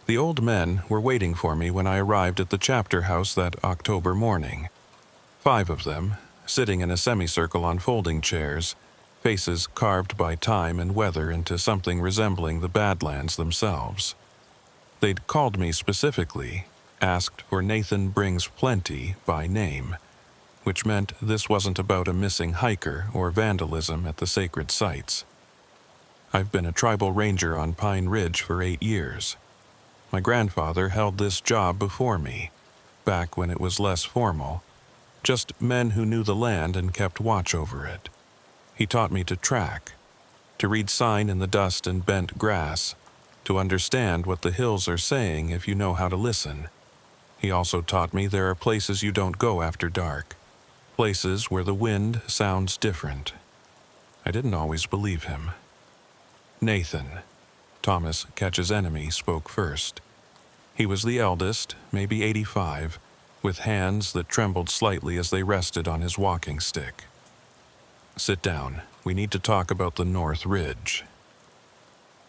The old men were waiting for me when I arrived at the chapter house that October morning. 5 of them, sitting in a semicircle on folding chairs, faces carved by time and weather into something resembling the Badlands themselves. They'd called me specifically, asked for Nathan Brings Plenty by name, which meant this wasn't about a missing hiker or vandalism at the sacred sites. I've been a tribal ranger on Pine Ridge for 8 years. My grandfather held this job before me, back when it was less formal, just men who knew the land and kept watch over it. He taught me to track, to read sign in the dust and bent grass, to understand what the hills are saying if you know how to listen. He also taught me there are places you don't go after dark, places where the wind sounds different. I didn't always believe him. Nathan, Thomas Ketch's enemy, spoke first. He was the eldest, maybe 85, with hands that trembled slightly as they rested on his walking stick. Sit down. We need to talk about the North Ridge.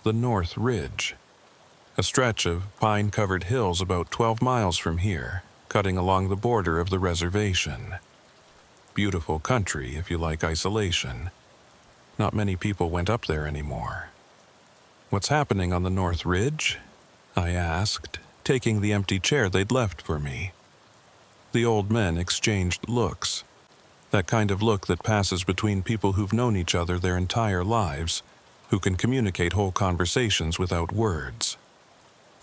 The North Ridge. A stretch of pine-covered hills about 12 miles from here, cutting along the border of the reservation. Beautiful country if you like isolation. Not many people went up there anymore. What's happening on the North Ridge? I asked, taking the empty chair they'd left for me. The old men exchanged looks. That kind of look that passes between people who've known each other their entire lives, who can communicate whole conversations without words.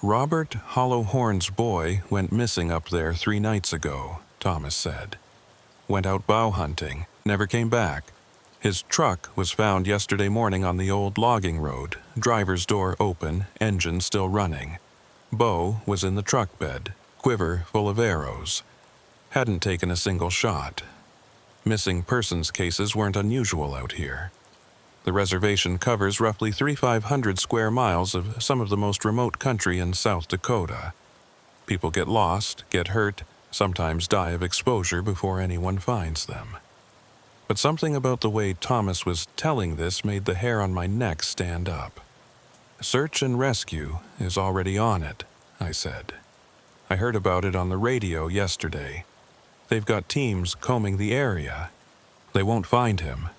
Robert Hollowhorn's boy went missing up there 3 nights ago, Thomas said. Went out bow hunting, never came back. His truck was found yesterday morning on the old logging road, driver's door open, engine still running. Bow was in the truck bed, quiver full of arrows. Hadn't taken a single shot. Missing persons cases weren't unusual out here. The reservation covers roughly 3,500 square miles of some of the most remote country in South Dakota. People get lost, get hurt, sometimes die of exposure before anyone finds them. But something about the way Thomas was telling this made the hair on my neck stand up. Search and rescue is already on it, I said. I heard about it on the radio yesterday. They've got teams combing the area. They won't find him.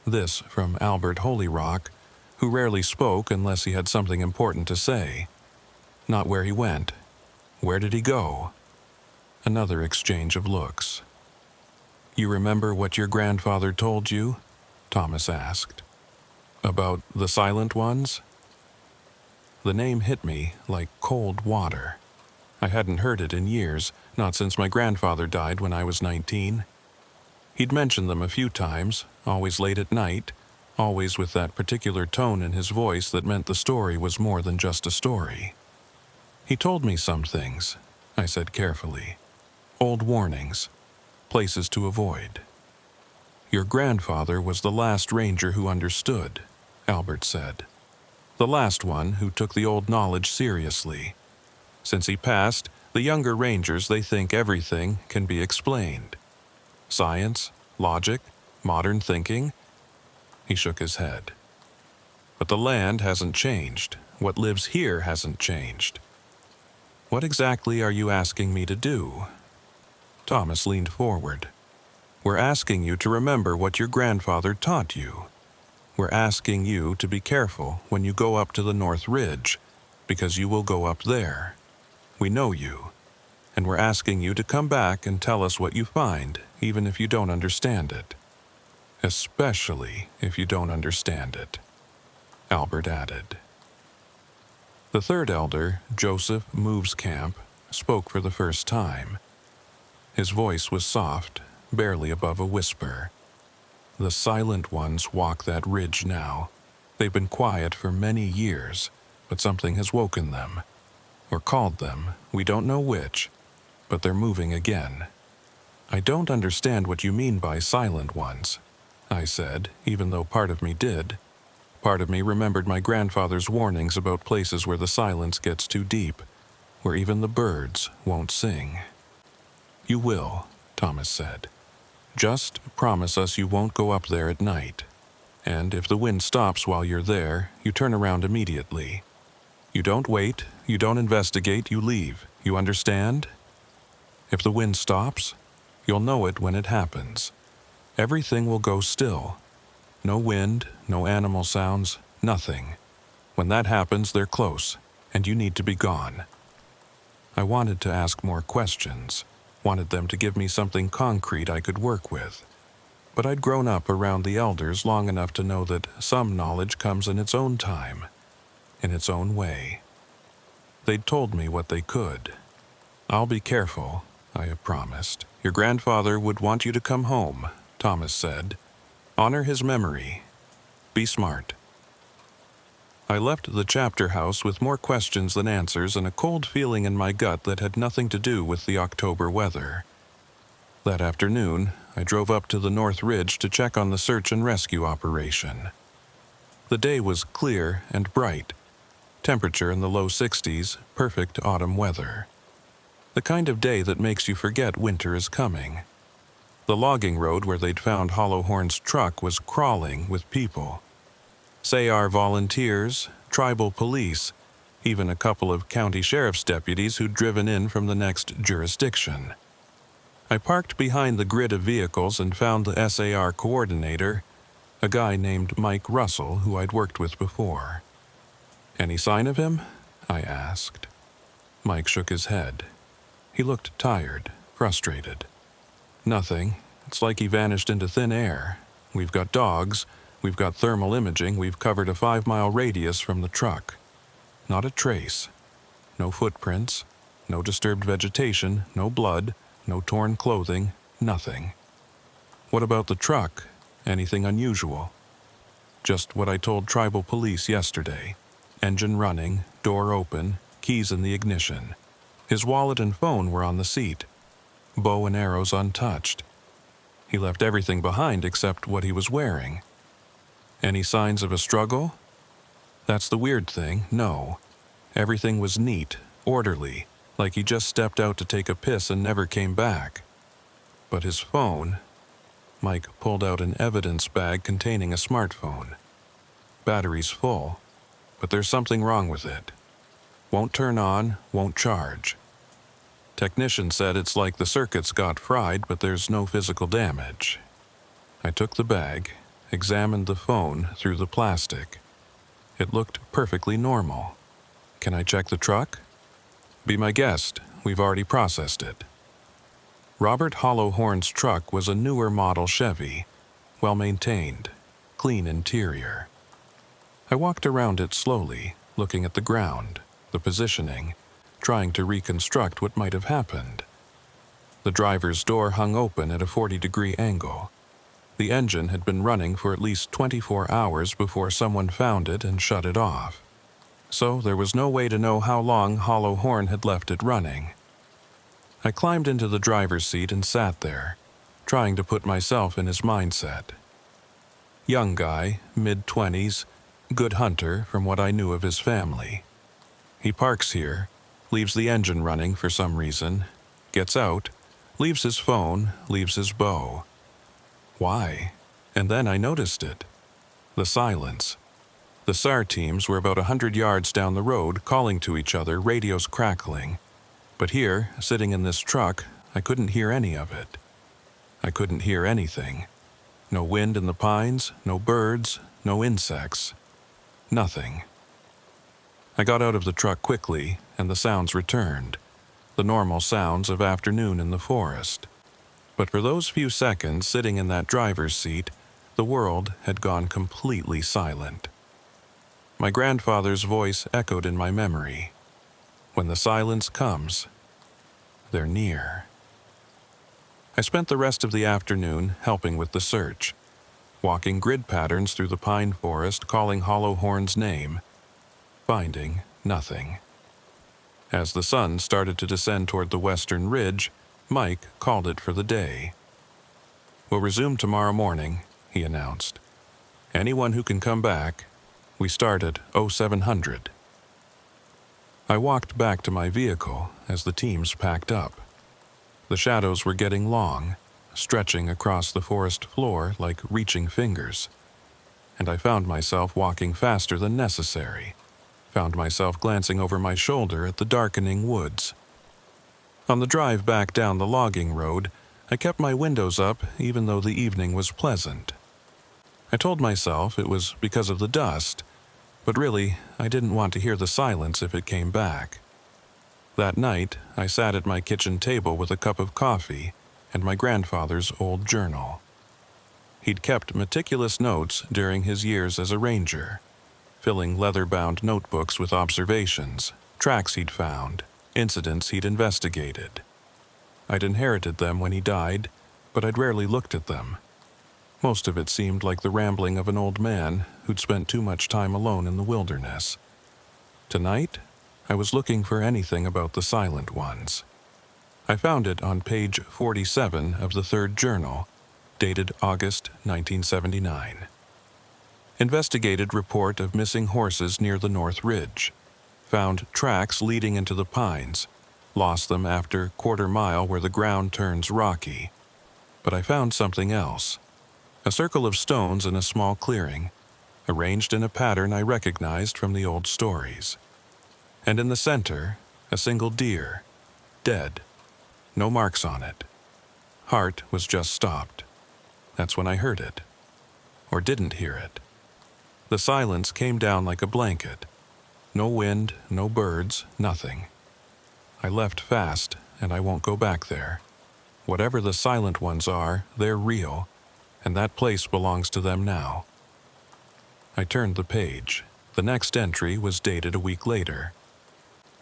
This from Albert Holyrock, who rarely spoke unless he had something important to say. Not where he went. Where did he go? Another exchange of looks. You remember what your grandfather told you? Thomas asked. About the silent ones? The name hit me like cold water. I hadn't heard it in years, not since my grandfather died when I was 19. He'd mentioned them a few times, always late at night, always with that particular tone in his voice that meant the story was more than just a story. He told me some things, I said carefully. Old warnings, places to avoid. Your grandfather was the last ranger who understood, Albert said. The last one who took the old knowledge seriously. Since he passed, the younger rangers, they think everything can be explained. Science, logic, modern thinking. He shook his head. But the land hasn't changed. What lives here hasn't changed. What exactly are you asking me to do? Thomas leaned forward. We're asking you to remember what your grandfather taught you. We're asking you to be careful when you go up to the North Ridge, because you will go up there. We know you, and we're asking you to come back and tell us what you find, even if you don't understand it. Especially if you don't understand it, Albert added. The third elder, Joseph Movescamp, spoke for the first time. His voice was soft, barely above a whisper. The silent ones walk that ridge now. They've been quiet for many years, but something has woken them. Or called them, we don't know which, but they're moving again. I don't understand what you mean by silent ones, I said, even though part of me did. Part of me remembered my grandfather's warnings about places where the silence gets too deep, where even the birds won't sing. You will, Thomas said. Just promise us you won't go up there at night. And if the wind stops while you're there, you turn around immediately. You don't wait, you don't investigate, you leave. You understand? If the wind stops, you'll know it when it happens. Everything will go still. No wind, no animal sounds, nothing. When that happens, they're close, and you need to be gone. I wanted to ask more questions, wanted them to give me something concrete I could work with. But I'd grown up around the elders long enough to know that some knowledge comes in its own time, in its own way. They'd told me what they could. I'll be careful, I had promised. Your grandfather would want you to come home, Thomas said. Honor his memory. Be smart. I left the chapter house with more questions than answers and a cold feeling in my gut that had nothing to do with the October weather. That afternoon, I drove up to the North Ridge to check on the search and rescue operation. The day was clear and bright. Temperature in the low 60s, perfect autumn weather. The kind of day that makes you forget winter is coming. The logging road where they'd found Hollowhorn's truck was crawling with people. SAR volunteers, tribal police, even a couple of county sheriff's deputies who'd driven in from the next jurisdiction. I parked behind the grid of vehicles and found the SAR coordinator, a guy named Mike Russell who I'd worked with before. Any sign of him? I asked. Mike shook his head. He looked tired, frustrated. Nothing. It's like he vanished into thin air. We've got dogs, we've got thermal imaging, we've covered a 5-mile radius from the truck. Not a trace. No footprints, no disturbed vegetation, no blood, no torn clothing, nothing. What about the truck? Anything unusual? Just what I told tribal police yesterday. Engine running, door open, keys in the ignition. His wallet and phone were on the seat. Bow and arrows untouched. He left everything behind except what he was wearing. Any signs of a struggle? That's the weird thing, no. Everything was neat, orderly, like he just stepped out to take a piss and never came back. But his phone... Mike pulled out an evidence bag containing a smartphone. Battery's full, but there's something wrong with it. Won't turn on, won't charge. Technician said it's like the circuits got fried, but there's no physical damage. I took the bag, examined the phone through the plastic. It looked perfectly normal. Can I check the truck? Be my guest, we've already processed it. Robert Hollowhorn's truck was a newer model Chevy, well-maintained, clean interior. I walked around it slowly, looking at the ground, the positioning, trying to reconstruct what might have happened. The driver's door hung open at a 40-degree angle. The engine had been running for at least 24 hours before someone found it and shut it off. So there was no way to know how long Hollowhorn had left it running. I climbed into the driver's seat and sat there, trying to put myself in his mindset. Young guy, mid-20s, good hunter from what I knew of his family. He parks here, leaves the engine running for some reason, gets out, leaves his phone, leaves his bow. Why? And then I noticed it. The silence. The SAR teams were about 100 yards down the road, calling to each other, radios crackling. But here, sitting in this truck, I couldn't hear any of it. I couldn't hear anything. No wind in the pines, no birds, no insects. Nothing. I got out of the truck quickly, and the sounds returned. The normal sounds of afternoon in the forest. But for those few seconds sitting in that driver's seat, the world had gone completely silent. My grandfather's voice echoed in my memory. When the silence comes, they're near. I spent the rest of the afternoon helping with the search, walking grid patterns through the pine forest, calling Hollowhorn's name, finding nothing. As the sun started to descend toward the western ridge, Mike called it for the day. We'll resume tomorrow morning, he announced. Anyone who can come back, we start at 0700. I walked back to my vehicle as the teams packed up. The shadows were getting long, stretching across the forest floor like reaching fingers, and I found myself walking faster than necessary, Found myself glancing over my shoulder at the darkening woods. On the drive back down the logging road, I kept my windows up even though the evening was pleasant. I told myself it was because of the dust, but really, I didn't want to hear the silence if it came back. That night, I sat at my kitchen table with a cup of coffee and my grandfather's old journal. He'd kept meticulous notes during his years as a ranger, filling leather-bound notebooks with observations, tracks he'd found, incidents he'd investigated. I'd inherited them when he died, but I'd rarely looked at them. Most of it seemed like the rambling of an old man who'd spent too much time alone in the wilderness. Tonight, I was looking for anything about the Silent Ones. I found it on page 47 of the third journal, dated August 1979. Investigated report of missing horses near the North Ridge. Found tracks leading into the pines. Lost them after quarter-mile where the ground turns rocky. But I found something else. A circle of stones in a small clearing, arranged in a pattern I recognized from the old stories. And in the center, a single deer, dead. No marks on it. Heart was just stopped. That's when I heard it. Or didn't hear it. The silence came down like a blanket. No wind, no birds, nothing. I left fast, and I won't go back there. Whatever the Silent Ones are, they're real, and that place belongs to them now. I turned the page. The next entry was dated a week later.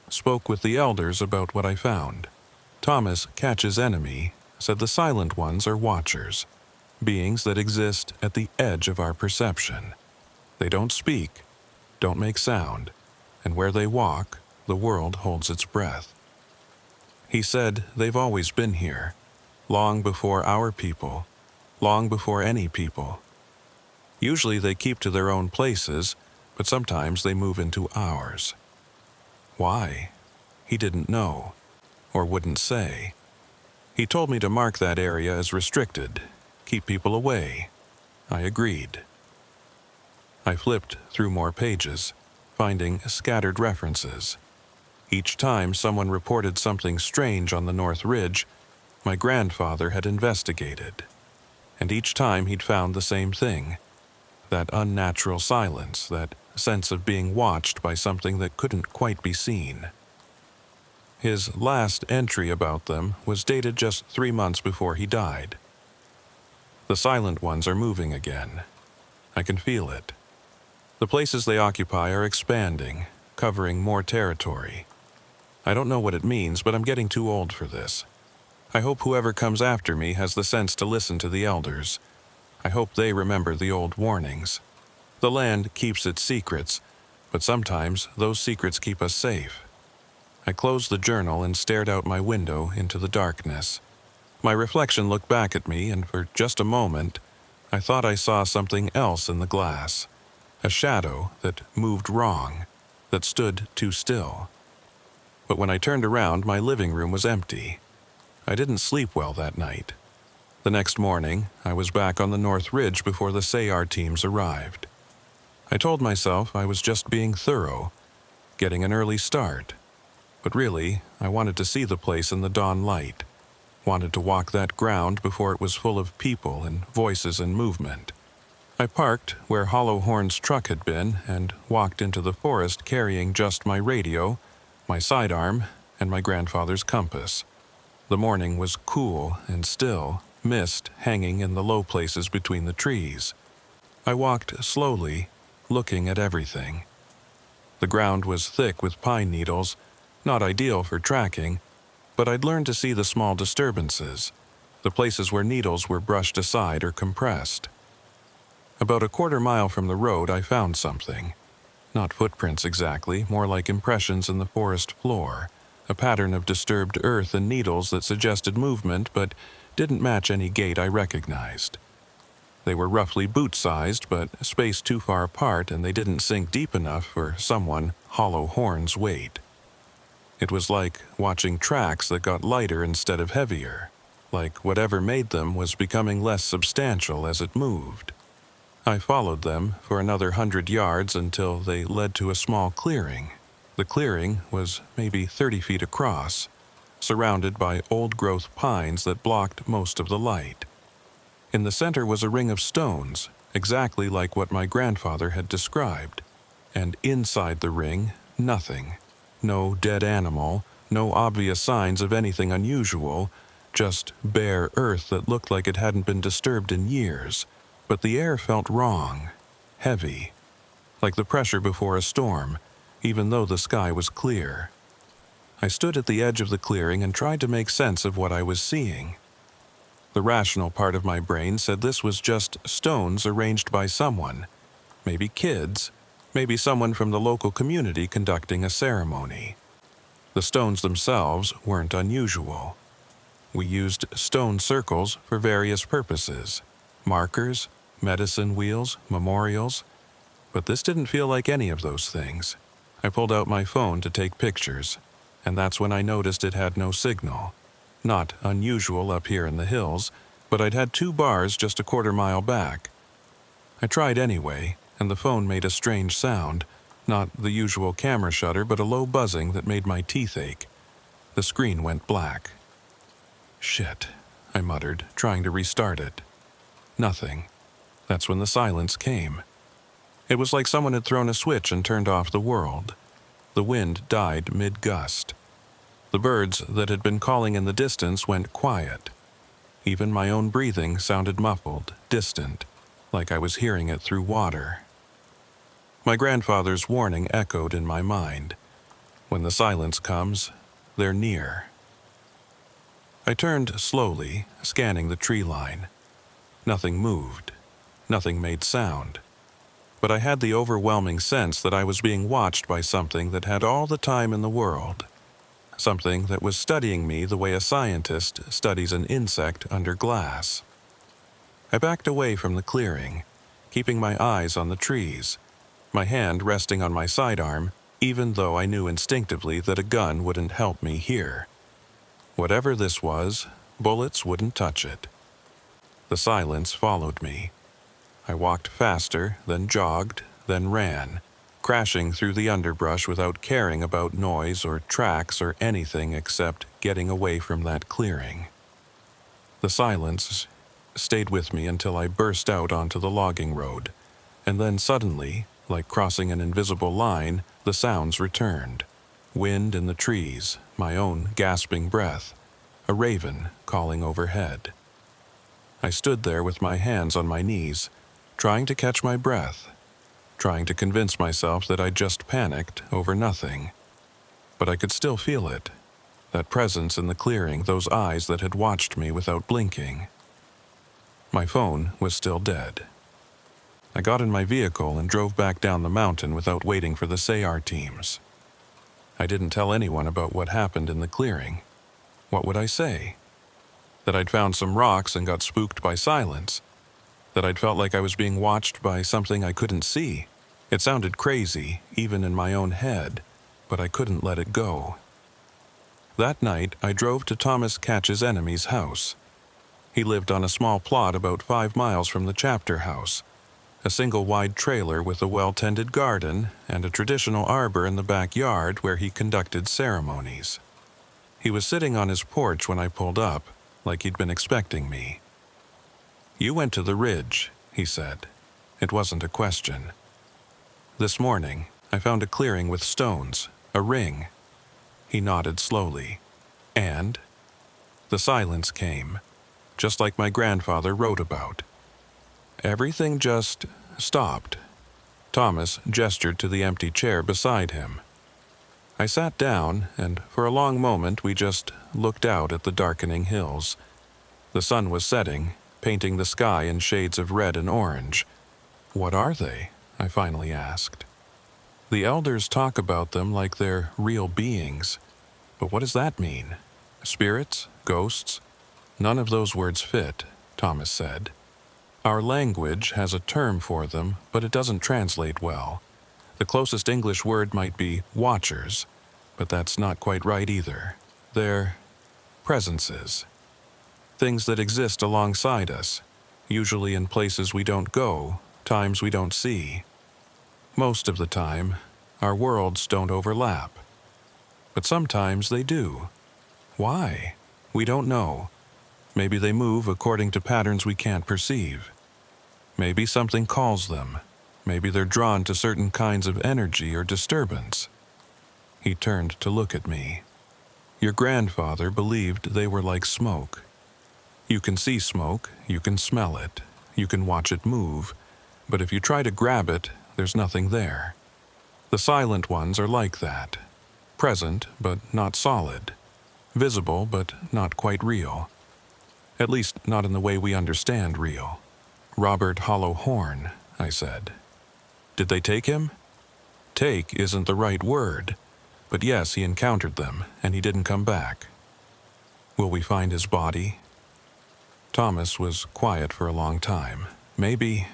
Spoke with the elders about what I found. Thomas, Catch's enemy, said the Silent Ones are watchers, beings that exist at the edge of our perception. They don't speak, don't make sound, and where they walk, the world holds its breath. He said they've always been here, long before our people, long before any people. Usually they keep to their own places, but sometimes they move into ours. Why? He didn't know, or wouldn't say. He told me to mark that area as restricted, keep people away. I agreed. I flipped through more pages, finding scattered references. Each time someone reported something strange on the North Ridge, my grandfather had investigated. And each time he'd found the same thing, that unnatural silence, that sense of being watched by something that couldn't quite be seen. His last entry about them was dated just 3 months before he died. The Silent Ones are moving again. I can feel it. The places they occupy are expanding, covering more territory. I don't know what it means, but I'm getting too old for this. I hope whoever comes after me has the sense to listen to the elders. I hope they remember the old warnings. The land keeps its secrets, but sometimes those secrets keep us safe. I closed the journal and stared out my window into the darkness. My reflection looked back at me, and for just a moment, I thought I saw something else in the glass. A shadow that moved wrong, that stood too still. But when I turned around, my living room was empty. I didn't sleep well that night. The next morning, I was back on the North Ridge before the SAR teams arrived. I told myself I was just being thorough, getting an early start. But really, I wanted to see the place in the dawn light, wanted to walk that ground before it was full of people and voices and movement. I parked where Hollow Horn's truck had been and walked into the forest carrying just my radio, my sidearm, and my grandfather's compass. The morning was cool and still, mist hanging in the low places between the trees. I walked slowly, looking at everything. The ground was thick with pine needles, not ideal for tracking, but I'd learned to see the small disturbances, the places where needles were brushed aside or compressed. About a quarter-mile from the road, I found something. Not footprints exactly, more like impressions in the forest floor, a pattern of disturbed earth and needles that suggested movement but didn't match any gait I recognized. They were roughly boot-sized, but spaced too far apart, and they didn't sink deep enough for someone Hollow Horn's weight. It was like watching tracks that got lighter instead of heavier, like whatever made them was becoming less substantial as it moved. I followed them for another 100 yards until they led to a small clearing. The clearing was maybe 30 feet across, surrounded by old-growth pines that blocked most of the light. In the center was a ring of stones, exactly like what my grandfather had described. And inside the ring, nothing. No dead animal, no obvious signs of anything unusual, just bare earth that looked like it hadn't been disturbed in years. But the air felt wrong, heavy, like the pressure before a storm, even though the sky was clear. I stood at the edge of the clearing and tried to make sense of what I was seeing. The rational part of my brain said this was just stones arranged by someone, maybe kids, maybe someone from the local community conducting a ceremony. The stones themselves weren't unusual. We used stone circles for various purposes, markers, medicine wheels, memorials, but this didn't feel like any of those things. I pulled out my phone to take pictures, and that's when I noticed it had no signal. Not unusual up here in the hills, but I'd had 2 bars just a quarter-mile back. I tried anyway, and the phone made a strange sound, not the usual camera shutter, but a low buzzing that made my teeth ache. The screen went black. Shit, I muttered, trying to restart it. Nothing. That's when the silence came. It was like someone had thrown a switch and turned off the world. The wind died mid-gust. The birds that had been calling in the distance went quiet. Even my own breathing sounded muffled, distant, like I was hearing it through water. My grandfather's warning echoed in my mind. When the silence comes, they're near. I turned slowly, scanning the tree line. Nothing moved. Nothing made sound. But I had the overwhelming sense that I was being watched by something that had all the time in the world. Something that was studying me the way a scientist studies an insect under glass. I backed away from the clearing, keeping my eyes on the trees, my hand resting on my sidearm, even though I knew instinctively that a gun wouldn't help me here. Whatever this was, bullets wouldn't touch it. The silence followed me. I walked faster, then jogged, then ran, crashing through the underbrush without caring about noise or tracks or anything except getting away from that clearing. The silence stayed with me until I burst out onto the logging road, and then suddenly, like crossing an invisible line, the sounds returned. Wind in the trees, my own gasping breath, a raven calling overhead. I stood there with my hands on my knees, trying to catch my breath, trying to convince myself that I'd just panicked over nothing. But I could still feel it, that presence in the clearing, those eyes that had watched me without blinking. My phone was still dead. I got in my vehicle and drove back down the mountain without waiting for the SAR teams. I didn't tell anyone about what happened in the clearing. What would I say? That I'd found some rocks and got spooked by silence. That I'd felt like I was being watched by something I couldn't see. It sounded crazy, even in my own head, but I couldn't let it go. That night, I drove to Thomas Catch's enemy's house. He lived on a small plot about 5 miles from the chapter house, a single-wide trailer with a well-tended garden and a traditional arbor in the backyard where he conducted ceremonies. He was sitting on his porch when I pulled up, like he'd been expecting me. "You went to the ridge," he said. It wasn't a question. "This morning, I found a clearing with stones, a ring." He nodded slowly. "And?" The silence came, just like my grandfather wrote about. Everything just stopped. Thomas gestured to the empty chair beside him. I sat down, and for a long moment we just looked out at the darkening hills. The sun was setting, painting the sky in shades of red and orange. "What are they?" I finally asked. "The elders talk about them like they're real beings. But what does that mean? Spirits? Ghosts?" "None of those words fit," Thomas said. "Our language has a term for them, but it doesn't translate well. The closest English word might be watchers, but that's not quite right either. They're presences. Things that exist alongside us, usually in places we don't go, times we don't see. Most of the time, our worlds don't overlap. But sometimes they do. Why? We don't know. Maybe they move according to patterns we can't perceive. Maybe something calls them. Maybe they're drawn to certain kinds of energy or disturbance. He turned to look at me. Your grandfather believed they were like smoke. You can see smoke, you can smell it, you can watch it move, but if you try to grab it, there's nothing there. The silent ones are like that. Present, but not solid. Visible, but not quite real. At least not in the way we understand real. Robert Hollow Horn, I said. Did they take him? Take isn't the right word, but yes, he encountered them, and he didn't come back. Will we find his body? Thomas was quiet for a long time. Maybe,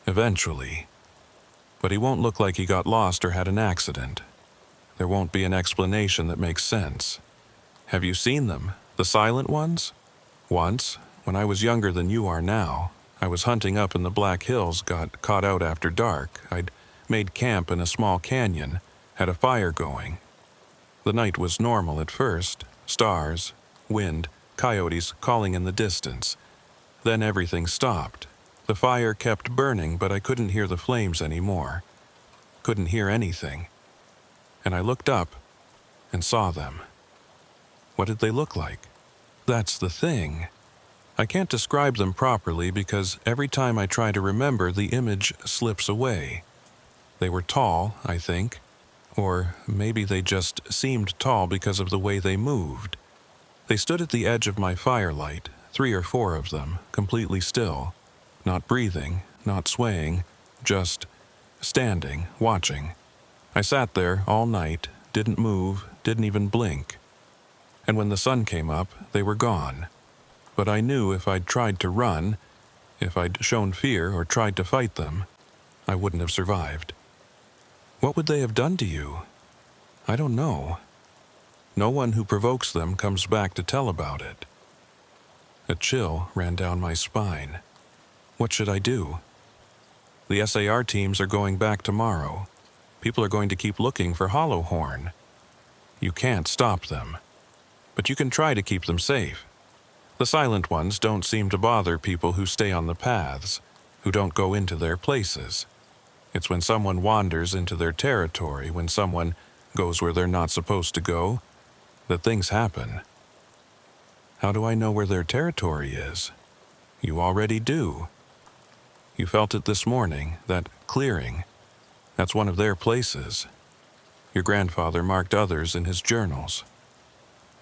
eventually. But he won't look like he got lost or had an accident. There won't be an explanation that makes sense. Have you seen them, the silent ones? Once, when I was younger than you are now, I was hunting up in the Black Hills, got caught out after dark. I'd made camp in a small canyon, had a fire going. The night was normal at first, stars, wind, coyotes calling in the distance. Then everything stopped. The fire kept burning, but I couldn't hear the flames anymore. Couldn't hear anything. And I looked up and saw them. What did they look like? That's the thing. I can't describe them properly because every time I try to remember, the image slips away. They were tall, I think, or maybe they just seemed tall because of the way they moved. They stood at the edge of my firelight, 3 or 4 of them, completely still, not breathing, not swaying, just standing, watching. I sat there all night, didn't move, didn't even blink. And when the sun came up, they were gone. But I knew if I'd tried to run, if I'd shown fear or tried to fight them, I wouldn't have survived. What would they have done to you? I don't know. No one who provokes them comes back to tell about it. A chill ran down my spine. What should I do? The SAR teams are going back tomorrow. People are going to keep looking for Hollow Horn. You can't stop them. But you can try to keep them safe. The silent ones don't seem to bother people who stay on the paths, who don't go into their places. It's when someone wanders into their territory, when someone goes where they're not supposed to go, that things happen. How do I know where their territory is? You already do. You felt it this morning, that clearing. That's one of their places. Your grandfather marked others in his journals.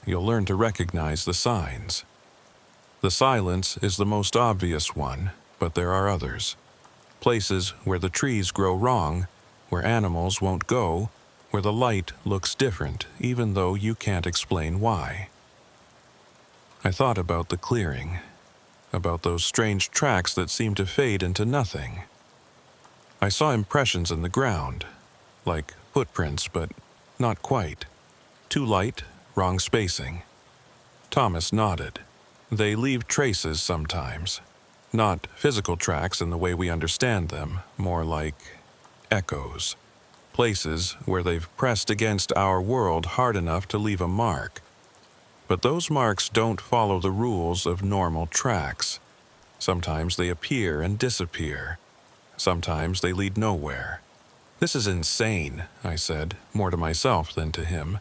You'll learn to recognize the signs. The silence is the most obvious one, but there are others. Places where the trees grow wrong, where animals won't go, where the light looks different, even though you can't explain why. I thought about the clearing, about those strange tracks that seem to fade into nothing. I saw impressions in the ground, like footprints, but not quite. Too light, wrong spacing. Thomas nodded. They leave traces sometimes. Not physical tracks in the way we understand them, more like echoes. Places where they've pressed against our world hard enough to leave a mark. But those marks don't follow the rules of normal tracks. Sometimes they appear and disappear. Sometimes they lead nowhere. This is insane, I said, more to myself than to him.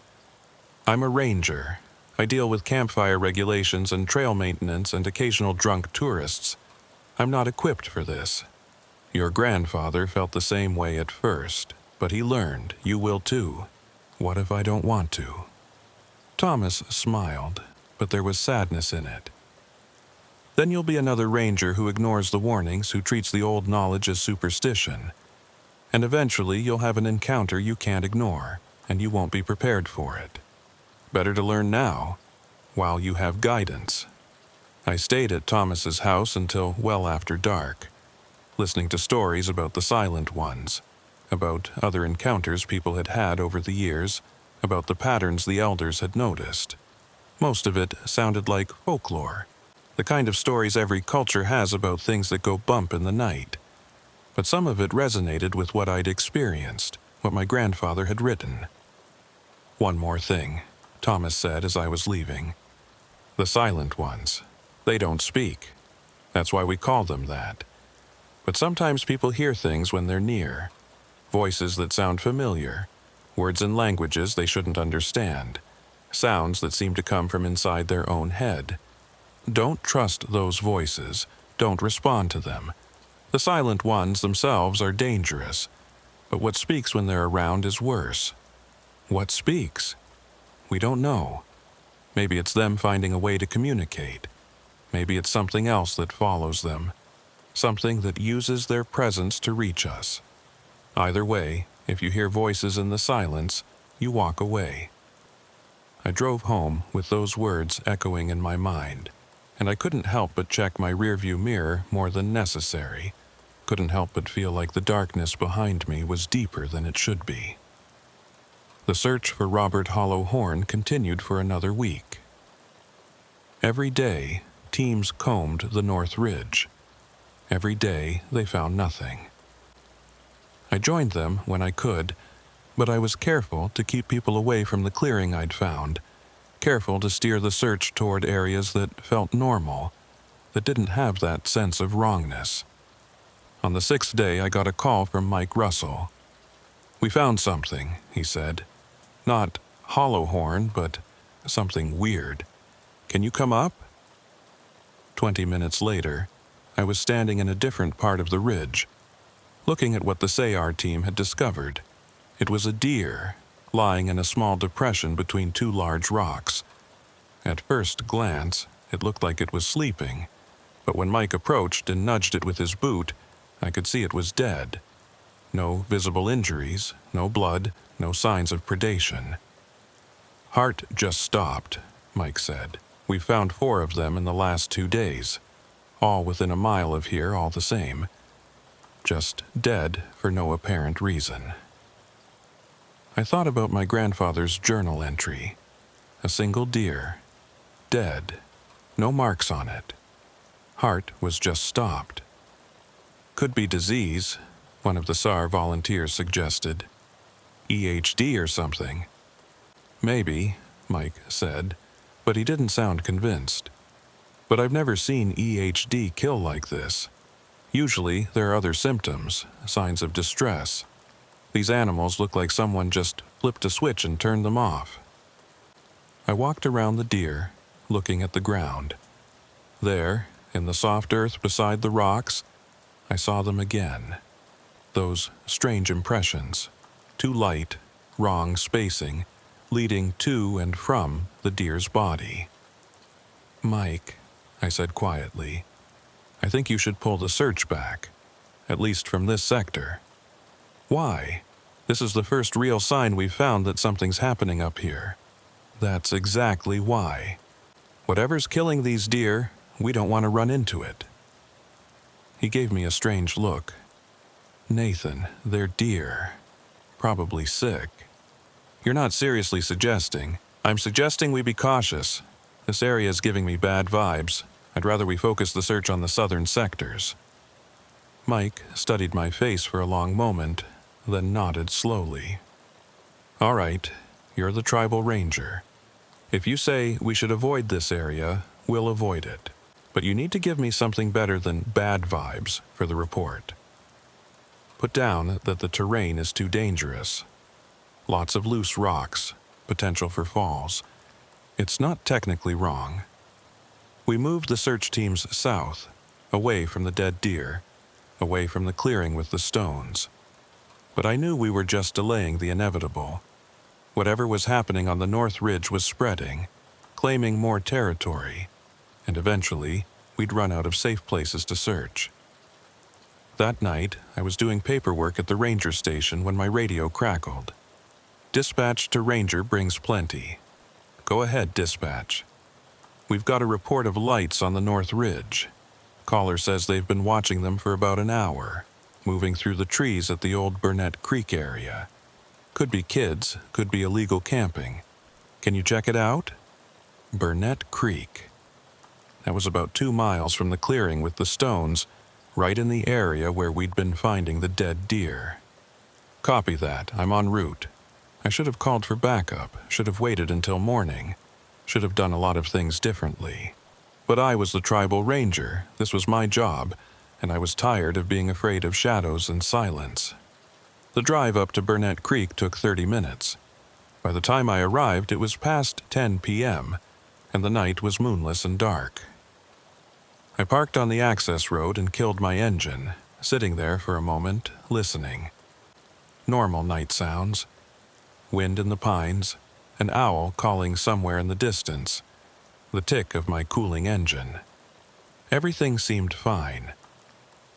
I'm a ranger. I deal with campfire regulations and trail maintenance and occasional drunk tourists. I'm not equipped for this. Your grandfather felt the same way at first, but he learned. You will too. What if I don't want to? Thomas smiled, but there was sadness in it. Then you'll be another ranger who ignores the warnings, who treats the old knowledge as superstition. And eventually you'll have an encounter you can't ignore, and you won't be prepared for it. Better to learn now, while you have guidance. I stayed at Thomas's house until well after dark, listening to stories about the silent ones, about other encounters people had had over the years, about the patterns the elders had noticed. Most of it sounded like folklore, the kind of stories every culture has about things that go bump in the night. but some of it resonated with what I'd experienced, what my grandfather had written. "One more thing," Thomas said as I was leaving. "The silent ones. They don't speak. That's why we call them that. But sometimes people hear things when they're near. Voices that sound familiar. Words and languages they shouldn't understand. Sounds that seem to come from inside their own head. Don't trust those voices. Don't respond to them. The silent ones themselves are dangerous. But what speaks when they're around is worse. What speaks? We don't know. Maybe it's them finding a way to communicate. Maybe it's something else that follows them. Something that uses their presence to reach us. Either way, if you hear voices in the silence, you walk away." I drove home with those words echoing in my mind, and I couldn't help but check my rearview mirror more than necessary. Couldn't help but feel like the darkness behind me was deeper than it should be. The search for Robert Hollow Horn continued for another week. Every day, teams combed the North Ridge. Every day, they found nothing. I joined them when I could, but I was careful to keep people away from the clearing I'd found, careful to steer the search toward areas that felt normal, that didn't have that sense of wrongness. On the 6th day, I got a call from Mike Russell. "We found something," he said. "Not hollow horn, but something weird. Can you come up?" 20 minutes later, I was standing in a different part of the ridge, looking at what the SAR team had discovered. It was a deer, lying in a small depression between two large rocks. At first glance, it looked like it was sleeping, but when Mike approached and nudged it with his boot, I could see it was dead. No visible injuries, no blood, no signs of predation. "Heart just stopped," Mike said. "We found 4 of them in the last 2 days. All within a mile of here, all the same. Just dead for no apparent reason." I thought about my grandfather's journal entry. A single deer. Dead. No marks on it. Heart was just stopped. "Could be disease," one of the SAR volunteers suggested. "EHD or something." "Maybe," Mike said, but he didn't sound convinced. "But I've never seen EHD kill like this. Usually, there are other symptoms, signs of distress. These animals look like someone just flipped a switch and turned them off." I walked around the deer, looking at the ground. There, in the soft earth beside the rocks, I saw them again. Those strange impressions. Too light, wrong spacing, leading to and from the deer's body. "Mike," I said quietly, "I think you should pull the search back, at least from this sector." "Why? This is the first real sign we've found that something's happening up here." "That's exactly why. Whatever's killing these deer, we don't want to run into it." He gave me a strange look. "Nathan, they're deer. Probably sick." "You're not seriously suggesting." "I'm suggesting we be cautious. This area is giving me bad vibes. I'd rather we focus the search on the southern sectors." Mike studied my face for a long moment, then nodded slowly. "All right, you're the tribal ranger. If you say we should avoid this area, we'll avoid it. But you need to give me something better than bad vibes for the report. Put down that the terrain is too dangerous. Lots of loose rocks, potential for falls. It's not technically wrong." We moved the search teams south, away from the dead deer, away from the clearing with the stones. But I knew we were just delaying the inevitable. Whatever was happening on the North Ridge was spreading, claiming more territory, and eventually we'd run out of safe places to search. That night, I was doing paperwork at the ranger station when my radio crackled. "Dispatch to Ranger brings plenty." "Go ahead, dispatch." "We've got a report of lights on the North Ridge. Caller says they've been watching them for about an hour, moving through the trees at the old Burnett Creek area. Could be kids, could be illegal camping. Can you check it out?" Burnett Creek. That was about 2 miles from the clearing with the stones, right in the area where we'd been finding the dead deer. Copy that, I'm en route. I should have called for backup, should have waited until morning, should have done a lot of things differently. But I was the tribal ranger, this was my job, and I was tired of being afraid of shadows and silence. The drive up to Burnett Creek took 30 minutes. By the time I arrived, it was past 10 p.m., and the night was moonless and dark. I parked on the access road and killed my engine, sitting there for a moment, listening. Normal night sounds. Wind in the pines, an owl calling somewhere in the distance, the tick of my cooling engine. Everything seemed fine.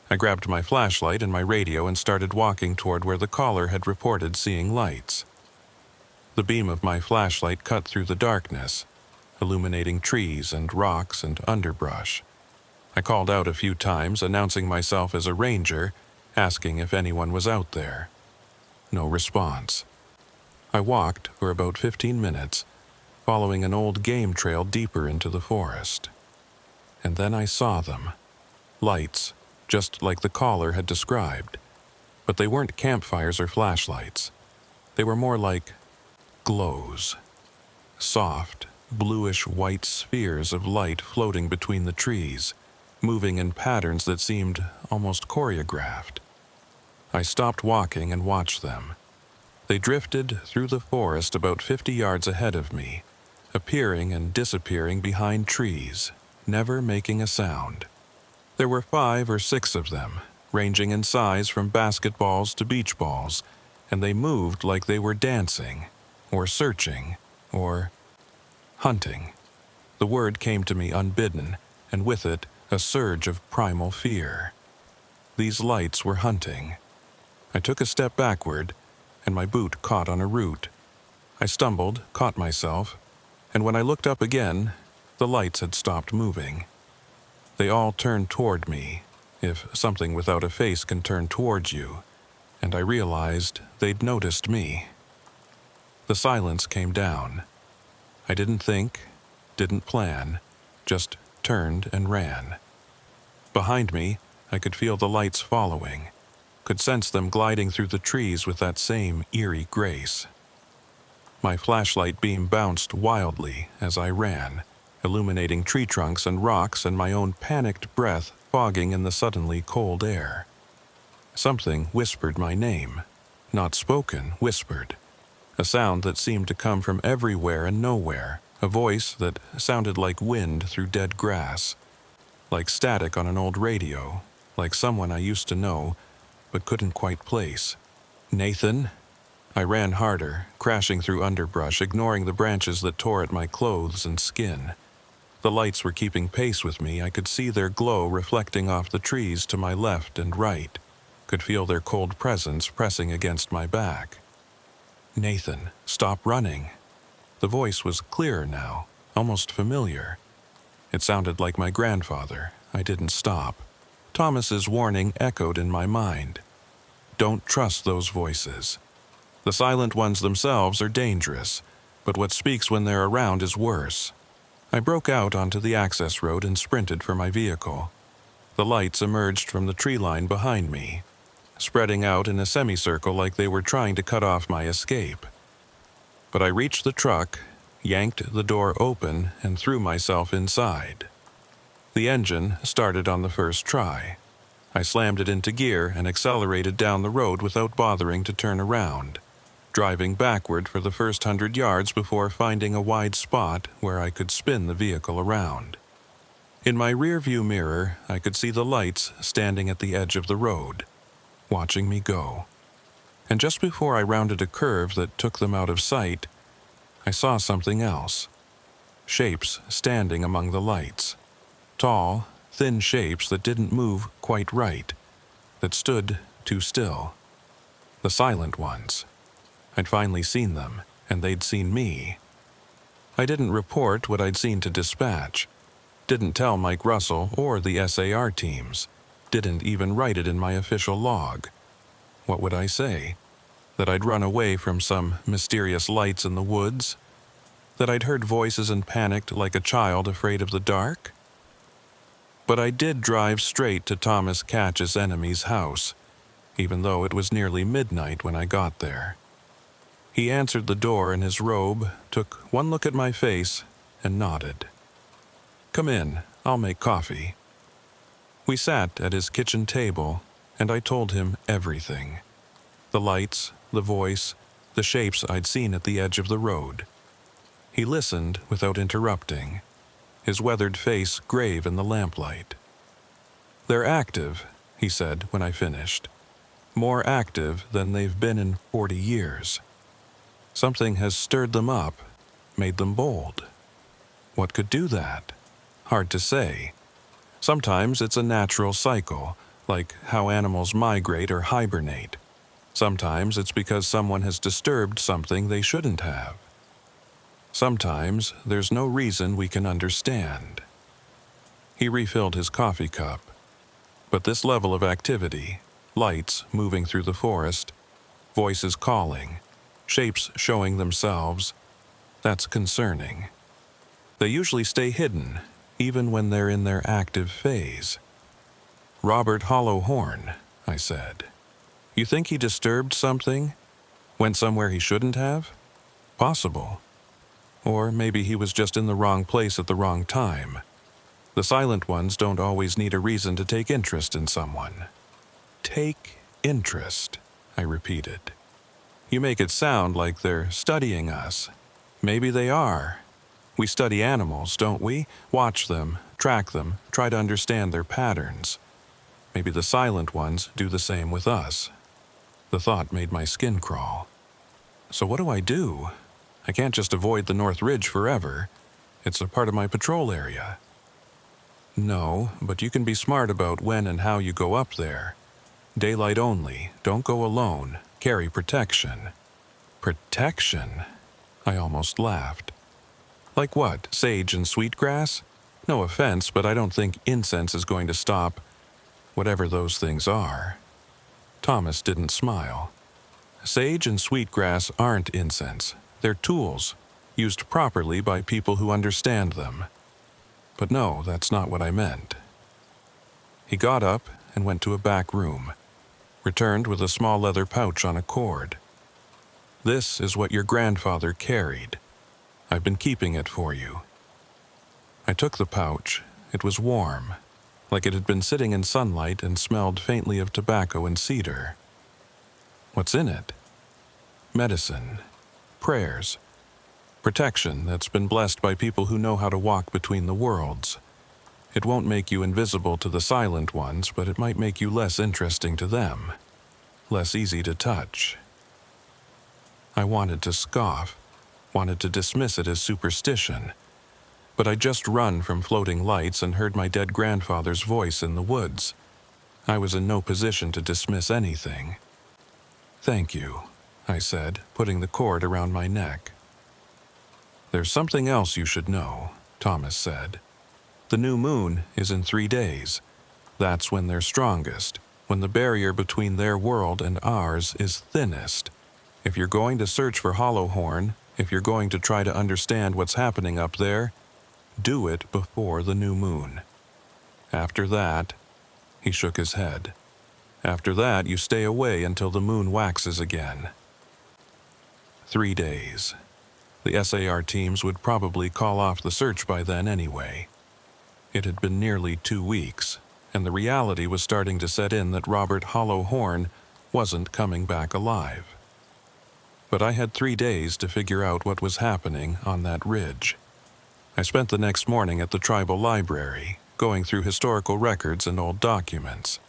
I grabbed my flashlight and my radio and started walking toward where the caller had reported seeing lights. The beam of my flashlight cut through the darkness, illuminating trees and rocks and underbrush. I called out a few times, announcing myself as a ranger, asking if anyone was out there. No response. I walked for about 15 minutes, following an old game trail deeper into the forest. And then I saw them. Lights, just like the caller had described. But they weren't campfires or flashlights. They were more like glows. Soft, bluish-white spheres of light floating between the trees, moving in patterns that seemed almost choreographed. I stopped walking and watched them. They drifted through the forest about 50 yards ahead of me, appearing and disappearing behind trees, never making a sound. There were 5 or 6 of them, ranging in size from basketballs to beach balls, and they moved like they were dancing, or searching, or hunting. The word came to me unbidden, and with it, a surge of primal fear. These lights were hunting. I took a step backward, and my boot caught on a root. I stumbled, caught myself, and when I looked up again, the lights had stopped moving. They all turned toward me, if something without a face can turn towards you, and I realized they'd noticed me. The silence came down. I didn't think, didn't plan, just turned and ran. Behind me, I could feel the lights following, could sense them gliding through the trees with that same eerie grace. My flashlight beam bounced wildly as I ran, illuminating tree trunks and rocks and my own panicked breath fogging in the suddenly cold air. Something whispered my name, not spoken, whispered. A sound that seemed to come from everywhere and nowhere, a voice that sounded like wind through dead grass, like static on an old radio, like someone I used to know, but couldn't quite place. Nathan? I ran harder, crashing through underbrush, ignoring the branches that tore at my clothes and skin. The lights were keeping pace with me. I could see their glow reflecting off the trees to my left and right, could feel their cold presence pressing against my back. Nathan, stop running. The voice was clearer now, almost familiar. It sounded like my grandfather. I didn't stop. Thomas's warning echoed in my mind. Don't trust those voices. The silent ones themselves are dangerous, but what speaks when they're around is worse. I broke out onto the access road and sprinted for my vehicle. The lights emerged from the tree line behind me, spreading out in a semicircle like they were trying to cut off my escape. But I reached the truck, yanked the door open, and threw myself inside. The engine started on the first try. I slammed it into gear and accelerated down the road without bothering to turn around, driving backward for the first 100 yards before finding a wide spot where I could spin the vehicle around. In my rearview mirror, I could see the lights standing at the edge of the road, watching me go. And just before I rounded a curve that took them out of sight, I saw something else. Shapes standing among the lights. Tall, thin shapes that didn't move quite right, that stood too still. The silent ones. I'd finally seen them, and they'd seen me. I didn't report what I'd seen to dispatch. Didn't tell Mike Russell or the SAR teams. Didn't even write it in my official log. What would I say? That I'd run away from some mysterious lights in the woods? That I'd heard voices and panicked like a child afraid of the dark? But I did drive straight to Thomas Catch's enemy's house, even though it was nearly midnight when I got there. He answered the door in his robe, took one look at my face, and nodded. "Come in, I'll make coffee." We sat at his kitchen table, and I told him everything. The lights, the voice, the shapes I'd seen at the edge of the road. He listened without interrupting, his weathered face grave in the lamplight. "They're active," he said when I finished. "More active than they've been in 40 years. Something has stirred them up, made them bold. What could do that? Hard to say. Sometimes it's a natural cycle, like how animals migrate or hibernate. Sometimes it's because someone has disturbed something they shouldn't have. Sometimes there's no reason we can understand." He refilled his coffee cup. But this level of activity, lights moving through the forest, voices calling, shapes showing themselves, that's concerning. They usually stay hidden, even when they're in their active phase. "Robert Hollowhorn," I said. "You think he disturbed something? Went somewhere he shouldn't have? Possible. Or maybe he was just in the wrong place at the wrong time. The silent ones don't always need a reason to take interest in someone." "Take interest," I repeated. "You make it sound like they're studying us. Maybe they are. We study animals, don't we? Watch them, track them, try to understand their patterns. Maybe the silent ones do the same with us." The thought made my skin crawl. "So what do I do? I can't just avoid the North Ridge forever. It's a part of my patrol area." "No, but you can be smart about when and how you go up there. Daylight only, don't go alone, carry protection." "Protection?" I almost laughed. "Like what, sage and sweetgrass? No offense, but I don't think incense is going to stop whatever those things are." Thomas didn't smile. "Sage and sweetgrass aren't incense. They're tools, used properly by people who understand them. But no, that's not what I meant." He got up and went to a back room, returned with a small leather pouch on a cord. "This is what your grandfather carried. I've been keeping it for you." I took the pouch. It was warm, like it had been sitting in sunlight and smelled faintly of tobacco and cedar. "What's in it?" "Medicine. Prayers. Protection that's been blessed by people who know how to walk between the worlds. It won't make you invisible to the silent ones, but it might make you less interesting to them. Less easy to touch." I wanted to scoff, wanted to dismiss it as superstition. But I'd just run from floating lights and heard my dead grandfather's voice in the woods. I was in no position to dismiss anything. "Thank you," I said, putting the cord around my neck. "There's something else you should know," Thomas said. "The new moon is in 3 days. That's when they're strongest, when the barrier between their world and ours is thinnest. If you're going to search for Hollowhorn, if you're going to try to understand what's happening up there, do it before the new moon. After that," he shook his head, "after that you stay away until the moon waxes again." 3 days. The SAR teams would probably call off the search by then anyway. It had been nearly 2 weeks, and the reality was starting to set in that Robert Hollowhorn wasn't coming back alive. But I had 3 days to figure out what was happening on that ridge. I spent the next morning at the tribal library, going through historical records and old documents.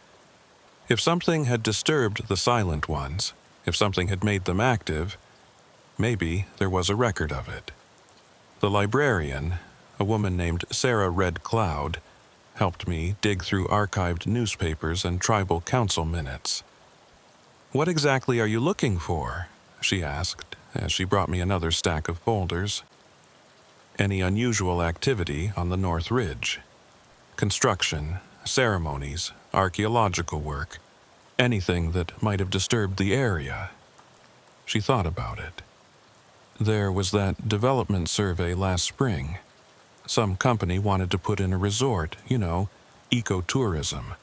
If something had disturbed the silent ones, if something had made them active, maybe there was a record of it. The librarian, a woman named Sarah Red Cloud, helped me dig through archived newspapers and tribal council minutes. "What exactly are you looking for?" she asked, as she brought me another stack of folders. "Any unusual activity on the North Ridge. Construction, ceremonies, archaeological work, anything that might have disturbed the area." She thought about it. "There was that development survey last spring. Some company wanted to put in a resort, ecotourism.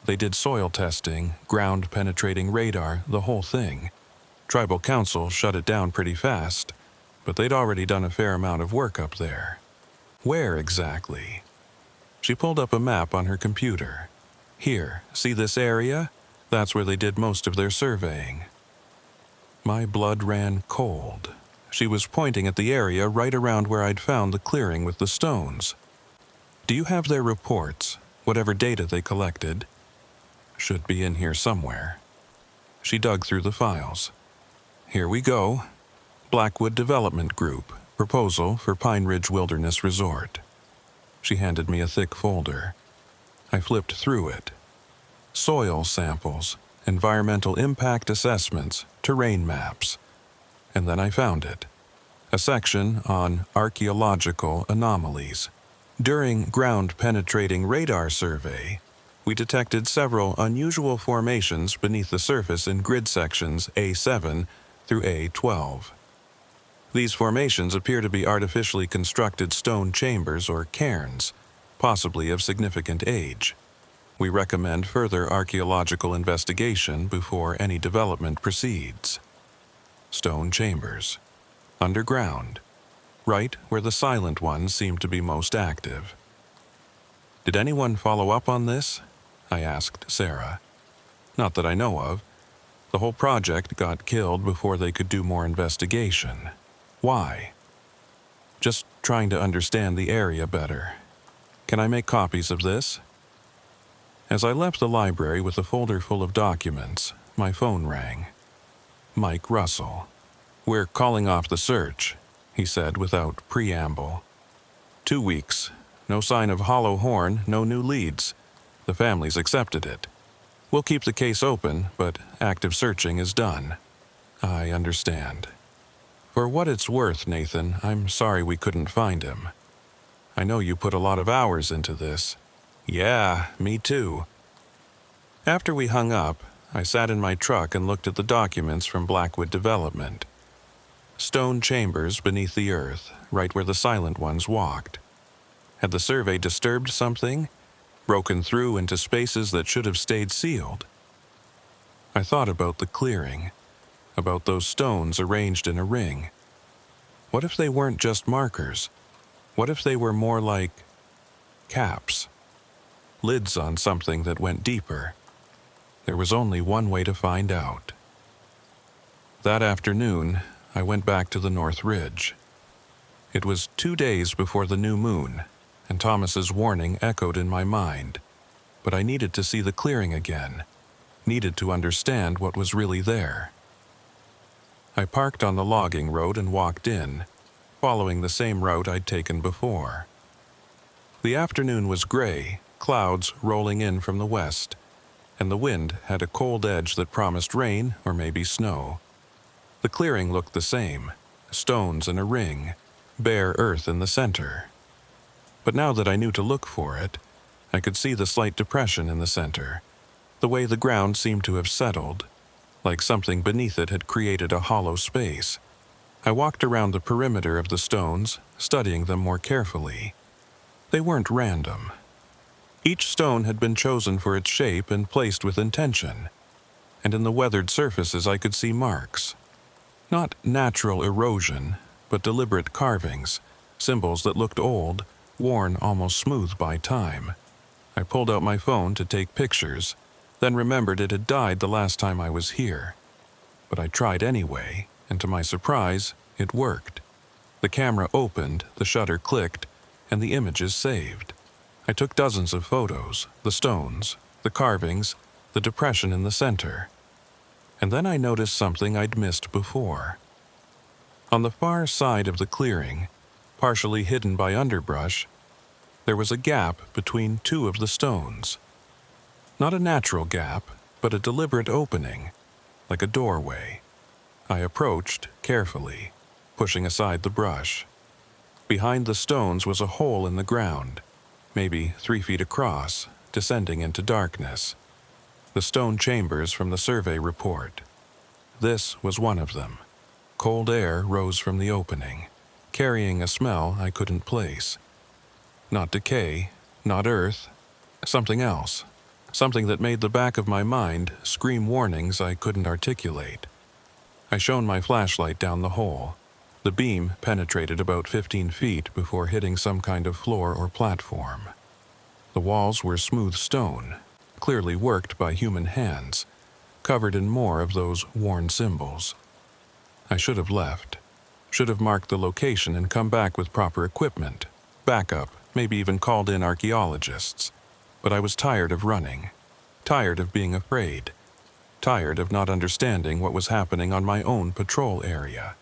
They did soil testing, ground-penetrating radar, the whole thing. Tribal Council shut it down pretty fast, but they'd already done a fair amount of work up there. Where exactly? She pulled up a map on her computer. Here, see this area? That's where they did most of their surveying. My blood ran cold. She was pointing at the area right around where I'd found the clearing with the stones. Do you have their reports, whatever data they collected? Should be in here somewhere. She dug through the files. Here we go. Blackwood Development Group, proposal for Pine Ridge Wilderness Resort. She handed me a thick folder. I flipped through it. Soil samples, environmental impact assessments, terrain maps. And then I found it. A section on archaeological anomalies. During ground-penetrating radar survey, we detected several unusual formations beneath the surface in grid sections A7 through A12. These formations appear to be artificially constructed stone chambers or cairns, possibly of significant age. We recommend further archaeological investigation before any development proceeds. Stone chambers. Underground. Right where the silent ones seem to be most active. Did anyone follow up on this? I asked Sarah. Not that I know of. The whole project got killed before they could do more investigation. Why? Just trying to understand the area better. Can I make copies of this? As I left the library with a folder full of documents, my phone rang. Mike Russell. "We're calling off the search," he said without preamble. 2 weeks. No sign of hollow horn, no new leads. The family's accepted it. We'll keep the case open, but active searching is done. I understand. For what it's worth, Nathan, I'm sorry we couldn't find him. I know you put a lot of hours into this. Yeah, me too. After we hung up, I sat in my truck and looked at the documents from Blackwood Development. Stone chambers beneath the earth, right where the silent ones walked. Had the survey disturbed something? Broken through into spaces that should have stayed sealed? I thought about the clearing, about those stones arranged in a ring. What if they weren't just markers? What if they were more like caps? Lids on something that went deeper. There was only one way to find out. That afternoon, I went back to the North Ridge. It was 2 days before the new moon, and Thomas's warning echoed in my mind. But I needed to see the clearing again, needed to understand what was really there. I parked on the logging road and walked in, following the same route I'd taken before. The afternoon was gray, clouds rolling in from the west, and the wind had a cold edge that promised rain or maybe snow. The clearing looked the same, stones in a ring, bare earth in the center. But now that I knew to look for it, I could see the slight depression in the center, the way the ground seemed to have settled, like something beneath it had created a hollow space. I walked around the perimeter of the stones, studying them more carefully. They weren't random. Each stone had been chosen for its shape and placed with intention, and in the weathered surfaces I could see marks. Not natural erosion, but deliberate carvings, symbols that looked old, worn almost smooth by time. I pulled out my phone to take pictures, then remembered it had died the last time I was here. But I tried anyway, and to my surprise, it worked. The camera opened, the shutter clicked, and the images saved. I took dozens of photos, the stones, the carvings, the depression in the center. And then I noticed something I'd missed before. On the far side of the clearing, partially hidden by underbrush, there was a gap between two of the stones. Not a natural gap, but a deliberate opening, like a doorway. I approached carefully, pushing aside the brush. Behind the stones was a hole in the ground, maybe 3 feet across, descending into darkness. The stone chambers from the survey report. This was one of them. Cold air rose from the opening, carrying a smell I couldn't place. Not decay, not earth, Something else. Something that made the back of my mind scream warnings I couldn't articulate. I shone my flashlight down the hole. The beam penetrated about 15 feet before hitting some kind of floor or platform. The walls were smooth stone, clearly worked by human hands, covered in more of those worn symbols. I should have left. Should have marked the location and come back with proper equipment, backup, maybe even called in archaeologists. But I was tired of running, tired of being afraid, tired of not understanding what was happening on my own patrol area.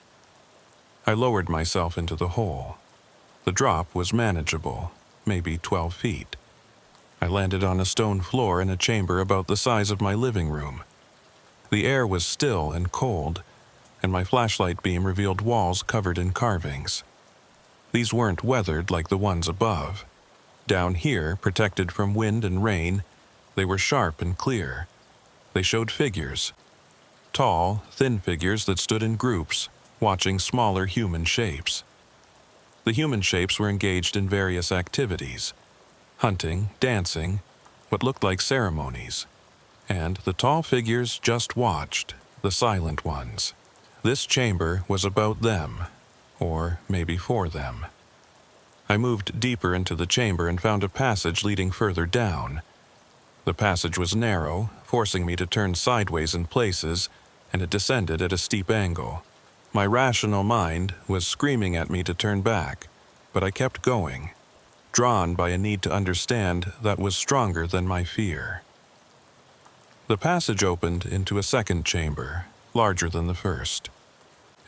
I lowered myself into the hole. The drop was manageable, maybe 12 feet. I landed on a stone floor in a chamber about the size of my living room. The air was still and cold, and my flashlight beam revealed walls covered in carvings. These weren't weathered like the ones above. Down here, protected from wind and rain, they were sharp and clear. They showed figures. Tall, thin figures that stood in groups, watching smaller human shapes. The human shapes were engaged in various activities. Hunting, dancing, what looked like ceremonies. And the tall figures just watched, the silent ones. This chamber was about them, or maybe for them. I moved deeper into the chamber and found a passage leading further down. The passage was narrow, forcing me to turn sideways in places, and it descended at a steep angle. My rational mind was screaming at me to turn back, but I kept going, drawn by a need to understand that was stronger than my fear. The passage opened into a second chamber, larger than the first.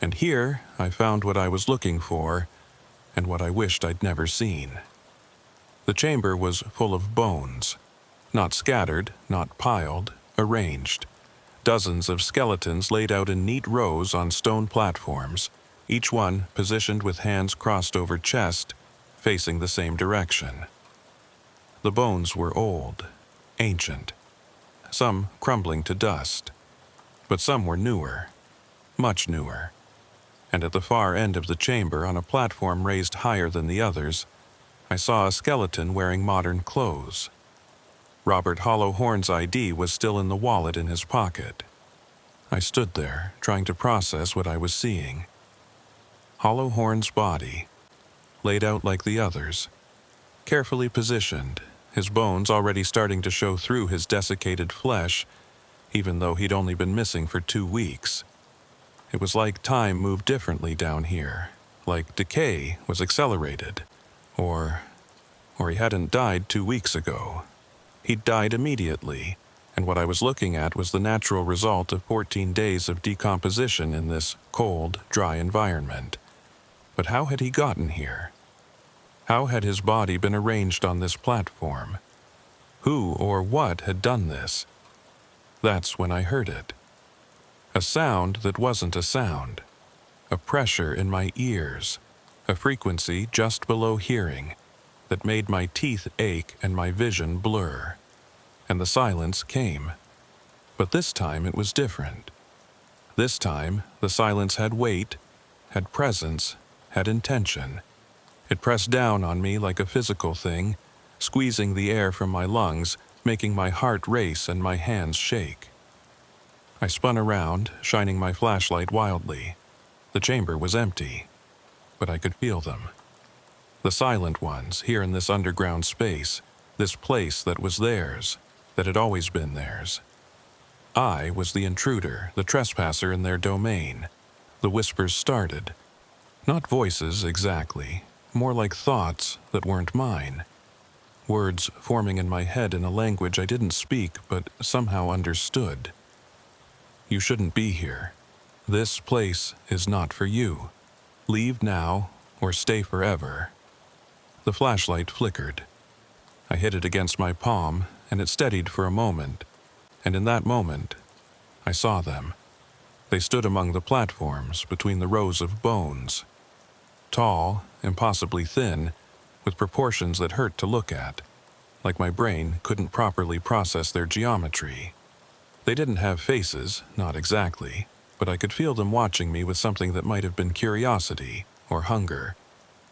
And here I found what I was looking for, and what I wished I'd never seen. The chamber was full of bones, not scattered, not piled, arranged. Dozens of skeletons laid out in neat rows on stone platforms, each one positioned with hands crossed over chest, facing the same direction. The bones were old, ancient, some crumbling to dust, but some were newer, much newer. And at the far end of the chamber, on a platform raised higher than the others, I saw a skeleton wearing modern clothes. Robert Hollowhorn's ID was still in the wallet in his pocket. I stood there, trying to process what I was seeing. Hollowhorn's body, laid out like the others, carefully positioned, his bones already starting to show through his desiccated flesh, even though he'd only been missing for 2 weeks. It was like time moved differently down here, like decay was accelerated, or he hadn't died 2 weeks ago. He'd died immediately, and what I was looking at was the natural result of 14 days of decomposition in this cold, dry environment. But how had he gotten here? How had his body been arranged on this platform? Who or what had done this? That's when I heard it. A sound that wasn't a sound. A pressure in my ears. A frequency just below hearing that made my teeth ache and my vision blur. And the silence came. But this time it was different. This time the silence had weight, had presence, had intention. It pressed down on me like a physical thing, squeezing the air from my lungs, making my heart race and my hands shake. I spun around, shining my flashlight wildly. The chamber was empty, but I could feel them. The silent ones here in this underground space, this place that was theirs, that had always been theirs. I was the intruder, the trespasser in their domain. The whispers started. Not voices exactly, more like thoughts that weren't mine. Words forming in my head in a language I didn't speak but somehow understood. You shouldn't be here. This place is not for you. Leave now or stay forever. The flashlight flickered. I hit it against my palm, and it steadied for a moment. And in that moment, I saw them. They stood among the platforms between the rows of bones. Tall, impossibly thin, with proportions that hurt to look at, like my brain couldn't properly process their geometry. They didn't have faces, not exactly, but I could feel them watching me with something that might have been curiosity, or hunger,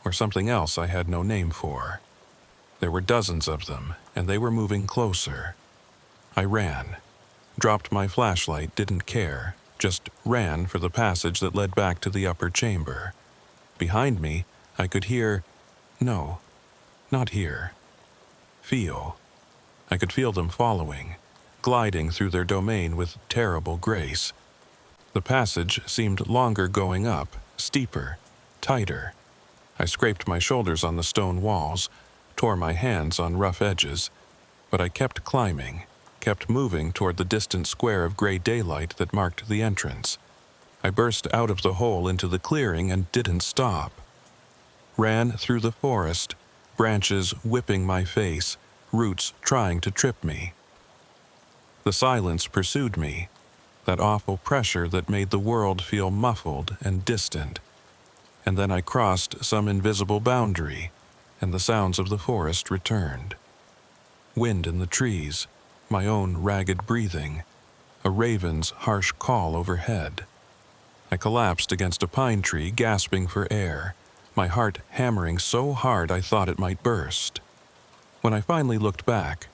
or something else I had no name for. There were dozens of them, and they were moving closer. I ran. Dropped my flashlight, didn't care, just ran for the passage that led back to the upper chamber. Behind me, I could hear, no, not hear, feel. I could feel them following, gliding through their domain with terrible grace. The passage seemed longer going up, steeper, tighter. I scraped my shoulders on the stone walls, tore my hands on rough edges, but I kept climbing, kept moving toward the distant square of gray daylight that marked the entrance. I burst out of the hole into the clearing and didn't stop. Ran through the forest, branches whipping my face, roots trying to trip me. The silence pursued me, that awful pressure that made the world feel muffled and distant. And then I crossed some invisible boundary, and the sounds of the forest returned. Wind in the trees, my own ragged breathing, a raven's harsh call overhead. I collapsed against a pine tree, gasping for air, my heart hammering so hard I thought it might burst. When I finally looked back,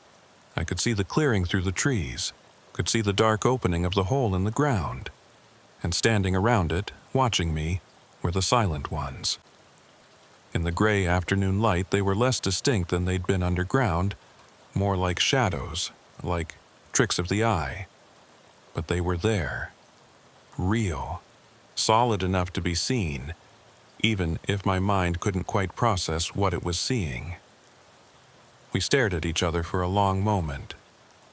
I could see the clearing through the trees, could see the dark opening of the hole in the ground, and standing around it, watching me, were the silent ones. In the gray afternoon light, they were less distinct than they'd been underground, more like shadows, like tricks of the eye. But they were there, real, solid enough to be seen, even if my mind couldn't quite process what it was seeing. We stared at each other for a long moment,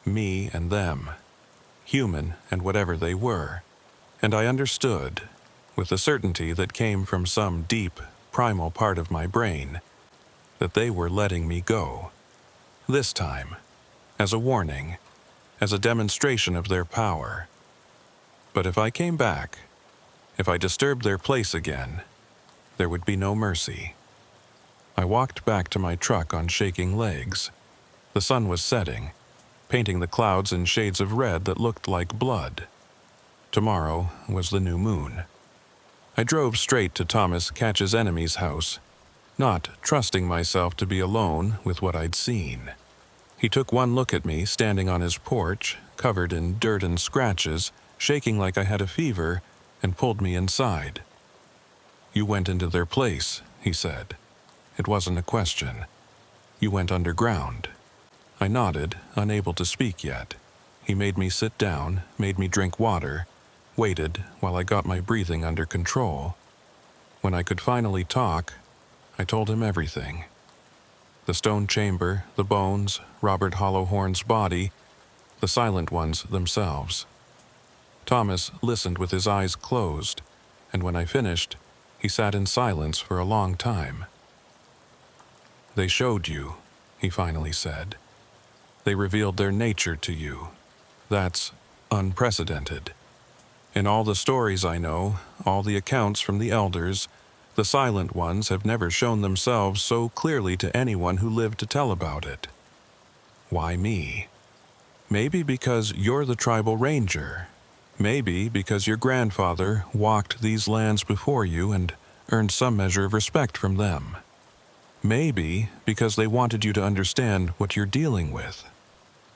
me and them, human and whatever they were, and I understood, with the certainty that came from some deep, primal part of my brain, that they were letting me go. This time, as a warning, as a demonstration of their power. But if I came back, if I disturbed their place again, there would be no mercy. I walked back to my truck on shaking legs. The sun was setting, painting the clouds in shades of red that looked like blood. Tomorrow was the new moon. I drove straight to Thomas Catch's enemy's house, not trusting myself to be alone with what I'd seen. He took one look at me standing on his porch, covered in dirt and scratches, shaking like I had a fever, and pulled me inside. "You went into their place," he said. It wasn't a question. "You went underground." I nodded, unable to speak yet. He made me sit down, made me drink water, waited while I got my breathing under control. When I could finally talk, I told him everything. The stone chamber, the bones, Robert Hollowhorn's body, the silent ones themselves. Thomas listened with his eyes closed, and when I finished, he sat in silence for a long time. "They showed you," he finally said. "They revealed their nature to you. That's unprecedented. In all the stories I know, all the accounts from the elders, the silent ones have never shown themselves so clearly to anyone who lived to tell about it. Why me? Maybe because you're the tribal ranger. Maybe because your grandfather walked these lands before you and earned some measure of respect from them. Maybe because they wanted you to understand what you're dealing with,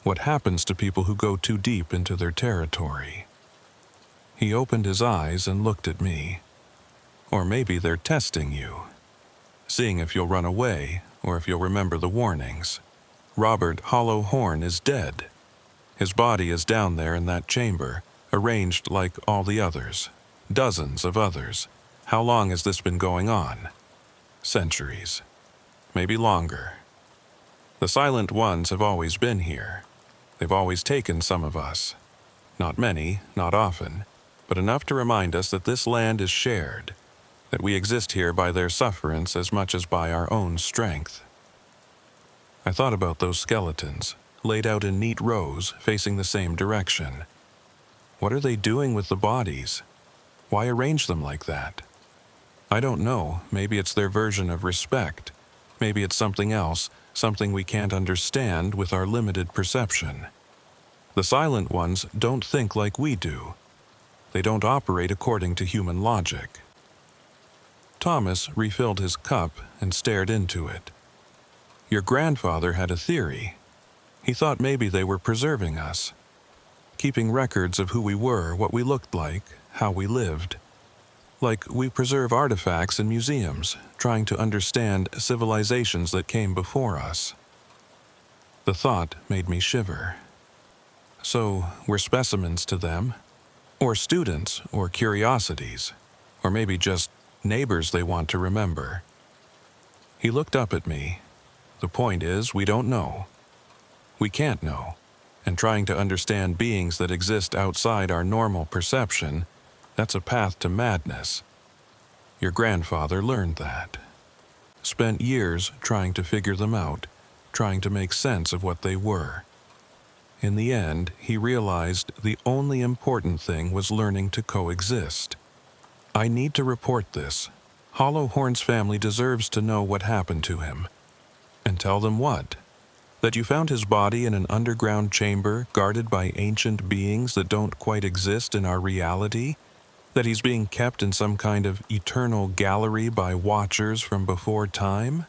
what happens to people who go too deep into their territory." He opened his eyes and looked at me. "Or maybe they're testing you, seeing if you'll run away or if you'll remember the warnings. Robert Hollowhorn is dead. His body is down there in that chamber, arranged like all the others, dozens of others. How long has this been going on? Centuries. Maybe longer. The silent ones have always been here. They've always taken some of us. Not many, not often, but enough to remind us that this land is shared, that we exist here by their sufferance as much as by our own strength." I thought about those skeletons, laid out in neat rows, facing the same direction. What are they doing with the bodies? Why arrange them like that? I don't know. Maybe it's their version of respect. Maybe it's something else, something we can't understand with our limited perception. The silent ones don't think like we do. They don't operate according to human logic. Thomas refilled his cup and stared into it. Your grandfather had a theory. He thought maybe they were preserving us, keeping records of who we were, what we looked like, how we lived. Like we preserve artifacts in museums, trying to understand civilizations that came before us. The thought made me shiver. So, we're specimens to them? Or students, or curiosities, or maybe just neighbors they want to remember. He looked up at me. The point is, we don't know. We can't know, and trying to understand beings that exist outside our normal perception, that's a path to madness. Your grandfather learned that. Spent years trying to figure them out, trying to make sense of what they were. In the end, he realized the only important thing was learning to coexist. I need to report this. Hollowhorn's family deserves to know what happened to him. And tell them what? That you found his body in an underground chamber guarded by ancient beings that don't quite exist in our reality? That he's being kept in some kind of eternal gallery by watchers from before time?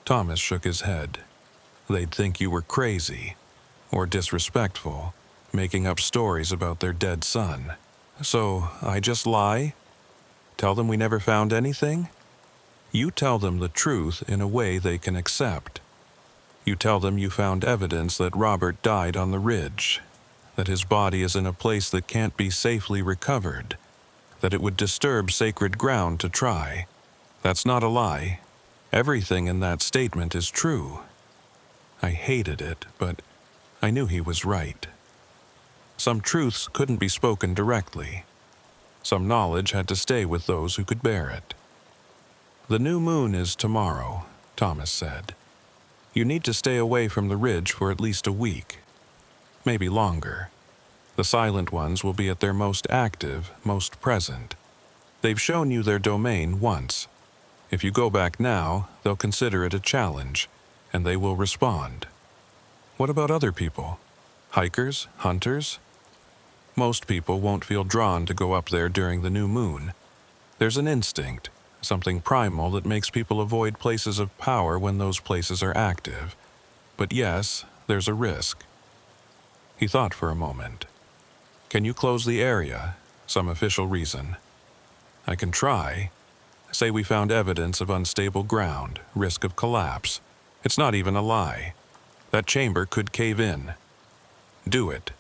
Thomas shook his head. They'd think you were crazy, or disrespectful, making up stories about their dead son. So, I just lie? Tell them we never found anything? You tell them the truth in a way they can accept. You tell them you found evidence that Robert died on the ridge, that his body is in a place that can't be safely recovered, that it would disturb sacred ground to try. That's not a lie. Everything in that statement is true. I hated it, but I knew he was right. Some truths couldn't be spoken directly. Some knowledge had to stay with those who could bear it. The new moon is tomorrow, Thomas said. You need to stay away from the ridge for at least a week, maybe longer. The Silent Ones will be at their most active, most present. They've shown you their domain once. If you go back now, they'll consider it a challenge, and they will respond. What about other people? Hikers? Hunters? Most people won't feel drawn to go up there during the new moon. There's an instinct, something primal that makes people avoid places of power when those places are active. But yes, there's a risk. He thought for a moment. Can you close the area? Some official reason. I can try. Say we found evidence of unstable ground, risk of collapse. It's not even a lie. That chamber could cave in. Do it.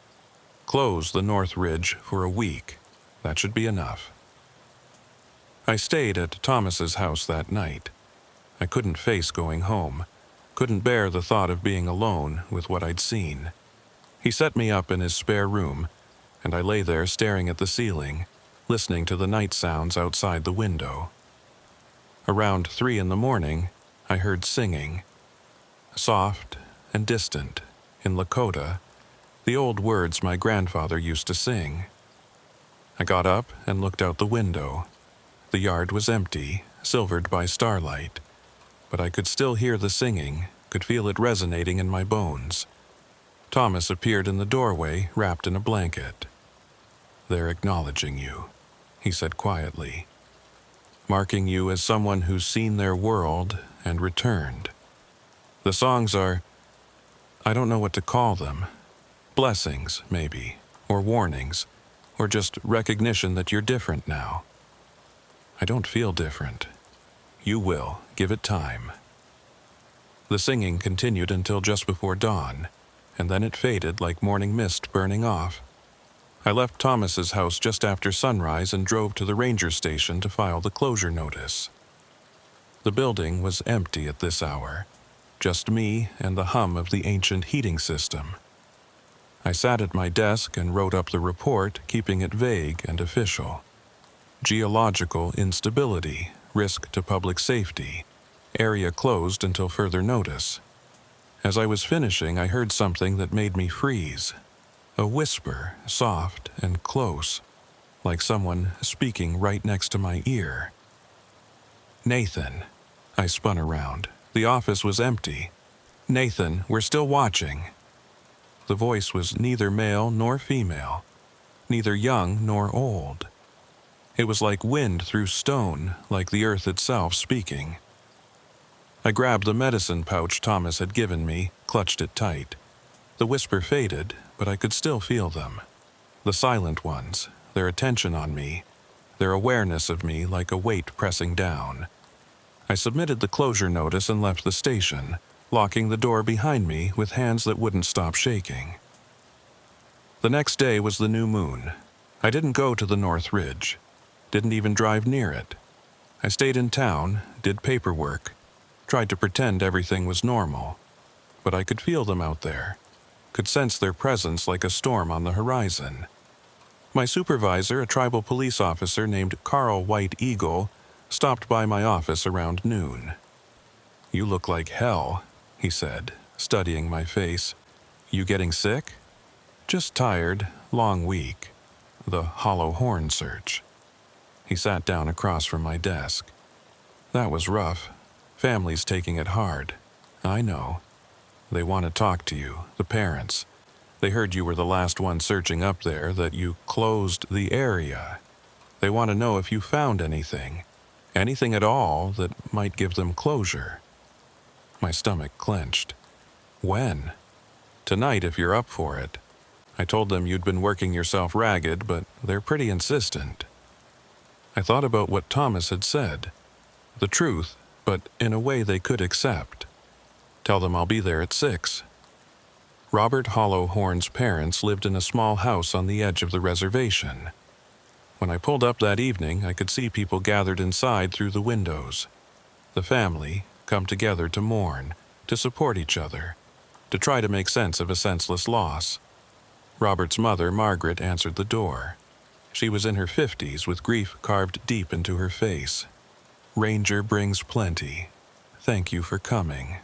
Close the North Ridge for a week. That should be enough. I stayed at Thomas's house that night. I couldn't face going home. Couldn't bear the thought of being alone with what I'd seen. He set me up in his spare room, and I lay there staring at the ceiling, listening to the night sounds outside the window. Around 3 a.m, I heard singing. Soft and distant, in Lakota, the old words my grandfather used to sing. I got up and looked out the window. The yard was empty, silvered by starlight, but I could still hear the singing, could feel it resonating in my bones. Thomas appeared in the doorway, wrapped in a blanket. They're acknowledging you, he said quietly, marking you as someone who's seen their world and returned. The songs are, I don't know what to call them, blessings, maybe, or warnings, or just recognition that you're different now. I don't feel different. You will. Give it time. The singing continued until just before dawn, and then it faded like morning mist burning off. I left Thomas's house just after sunrise and drove to the ranger station to file the closure notice. The building was empty at this hour, just me and the hum of the ancient heating system. I sat at my desk and wrote up the report, keeping it vague and official. Geological instability, risk to public safety, area closed until further notice. As I was finishing, I heard something that made me freeze. A whisper, soft and close, like someone speaking right next to my ear. Nathan. I spun around. The office was empty. Nathan, we're still watching. The voice was neither male nor female, neither young nor old. It was like wind through stone, like the earth itself speaking. I grabbed the medicine pouch Thomas had given me, clutched it tight. The whisper faded, but I could still feel them. The silent ones, their attention on me, their awareness of me like a weight pressing down. I submitted the closure notice and left the station, locking the door behind me with hands that wouldn't stop shaking. The next day was the new moon. I didn't go to the North Ridge, didn't even drive near it. I stayed in town, did paperwork, tried to pretend everything was normal, but I could feel them out there, could sense their presence like a storm on the horizon. My supervisor, a tribal police officer named Carl White Eagle, stopped by my office around noon. "You look like hell," he said, studying my face. "You getting sick?" "Just tired, long week. The hollow horn search." He sat down across from my desk. "That was rough. Family's taking it hard. I know. They want to talk to you, the parents. They heard you were the last one searching up there, that you closed the area. They want to know if you found anything at all that might give them closure." My stomach clenched. "When?" "Tonight, if you're up for it. I told them you'd been working yourself ragged, but they're pretty insistent." I thought about what Thomas had said. The truth, but in a way they could accept. Tell them I'll be there at 6. Robert Hollowhorn's parents lived in a small house on the edge of the reservation. When I pulled up that evening, I could see people gathered inside through the windows. The family, come together to mourn, to support each other, to try to make sense of a senseless loss. Robert's mother, Margaret, answered the door. She was in her 50s with grief carved deep into her face. "Ranger brings plenty. Thank you for coming."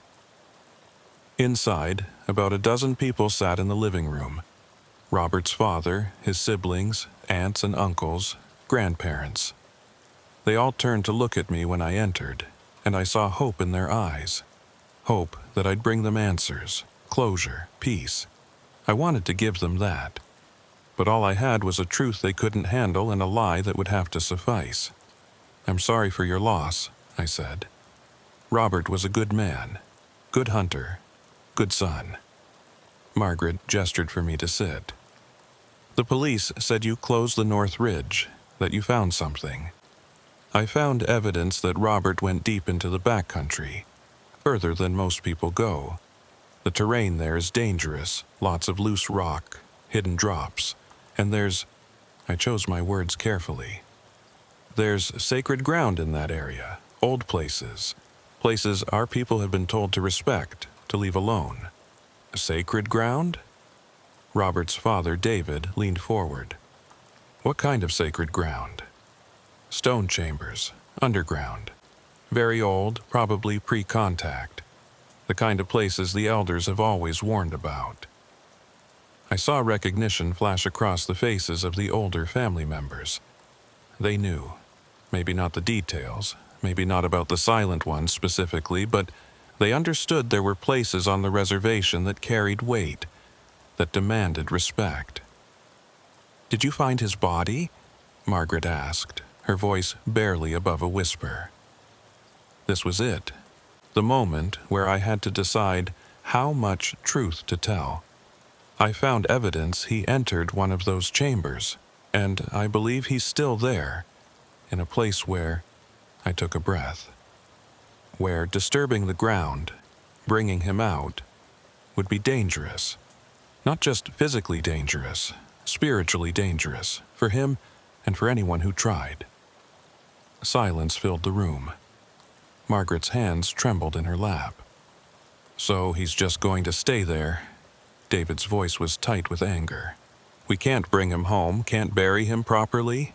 Inside, about a dozen people sat in the living room. Robert's father, his siblings, aunts and uncles, grandparents. They all turned to look at me when I entered, and I saw hope in their eyes. Hope that I'd bring them answers, closure, peace. I wanted to give them that. But all I had was a truth they couldn't handle and a lie that would have to suffice. "I'm sorry for your loss," I said. "Robert was a good man, good hunter, good son." Margaret gestured for me to sit. "The police said you closed the North Ridge, that you found something." I found evidence that Robert went deep into the backcountry, further than most people go. The terrain there is dangerous, lots of loose rock, hidden drops, and I chose my words carefully. There's sacred ground in that area, old places our people have been told to respect, to leave alone. Sacred ground? Robert's father, David, leaned forward. "What kind of sacred ground?" "Stone chambers, underground. Very old, probably pre-contact. The kind of places the elders have always warned about." I saw recognition flash across the faces of the older family members. They knew. Maybe not the details, maybe not about the silent ones specifically, but they understood there were places on the reservation that carried weight, that demanded respect. "Did you find his body?" Margaret asked, her voice barely above a whisper. This was it, the moment where I had to decide how much truth to tell. I found evidence he entered one of those chambers, and I believe he's still there, in a place where I took a breath. Where disturbing the ground, bringing him out, would be dangerous. Not just physically dangerous, spiritually dangerous, for him and for anyone who tried. Silence filled the room. Margaret's hands trembled in her lap. "So he's just going to stay there?" David's voice was tight with anger. "We can't bring him home, can't bury him properly?"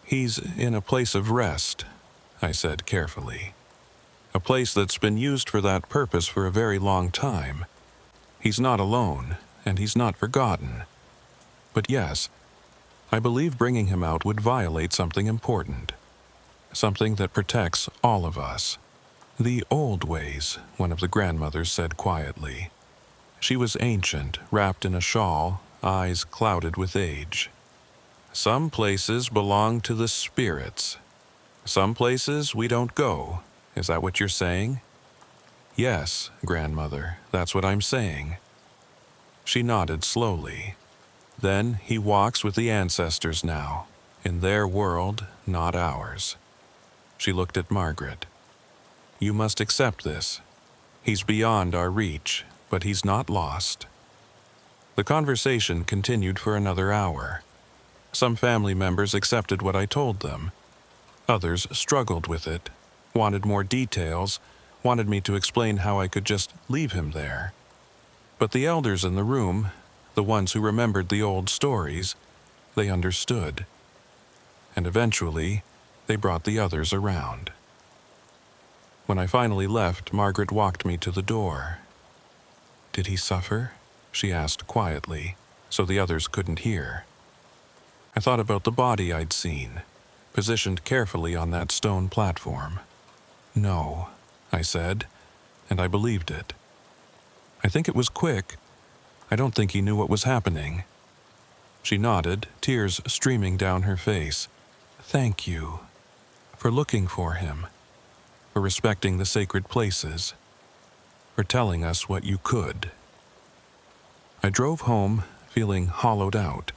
"He's in a place of rest," I said carefully. "A place that's been used for that purpose for a very long time. He's not alone, and he's not forgotten. But yes, I believe bringing him out would violate something important. Something that protects all of us. The old ways," one of the grandmothers said quietly. She was ancient, wrapped in a shawl, eyes clouded with age. "Some places belong to the spirits. Some places we don't go. Is that what you're saying?" Yes, grandmother, that's what I'm saying. She nodded slowly. Then he walks with the ancestors now, in their world, not ours. She looked at Margaret. You must accept this. He's beyond our reach, but he's not lost. The conversation continued for another hour. Some family members accepted what I told them. Others struggled with it, wanted more details, wanted me to explain how I could just leave him there. But the elders in the room, the ones who remembered the old stories, they understood. And eventually, they brought the others around. When I finally left, Margaret walked me to the door. Did he suffer? She asked quietly, so the others couldn't hear. I thought about the body I'd seen, positioned carefully on that stone platform. No, I said, and I believed it. I think it was quick. I don't think he knew what was happening. She nodded, tears streaming down her face. Thank you for looking for him, for respecting the sacred places, for telling us what you could. I drove home, feeling hollowed out,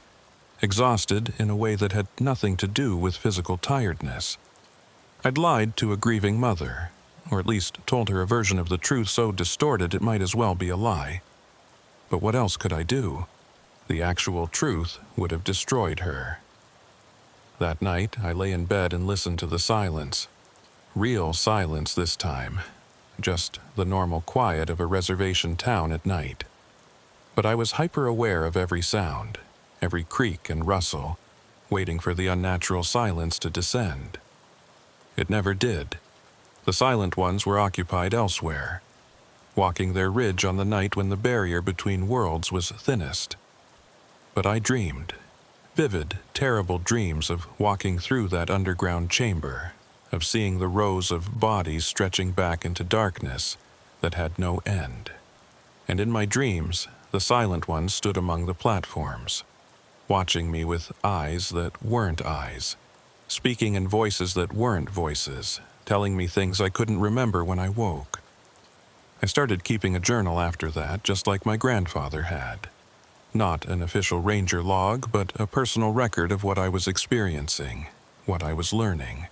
exhausted in a way that had nothing to do with physical tiredness. I'd lied to a grieving mother, or at least told her a version of the truth so distorted it might as well be a lie. But what else could I do? The actual truth would have destroyed her. That night, I lay in bed and listened to the silence. Real silence this time. Just the normal quiet of a reservation town at night. But I was hyper-aware of every sound, every creak and rustle, waiting for the unnatural silence to descend. It never did. The silent ones were occupied elsewhere, walking their ridge on the night when the barrier between worlds was thinnest. But I dreamed, vivid, terrible dreams of walking through that underground chamber, of seeing the rows of bodies stretching back into darkness that had no end. And in my dreams, the silent ones stood among the platforms, watching me with eyes that weren't eyes, speaking in voices that weren't voices, telling me things I couldn't remember when I woke. I started keeping a journal after that, just like my grandfather had. Not an official ranger log, but a personal record of what I was experiencing, what I was learning.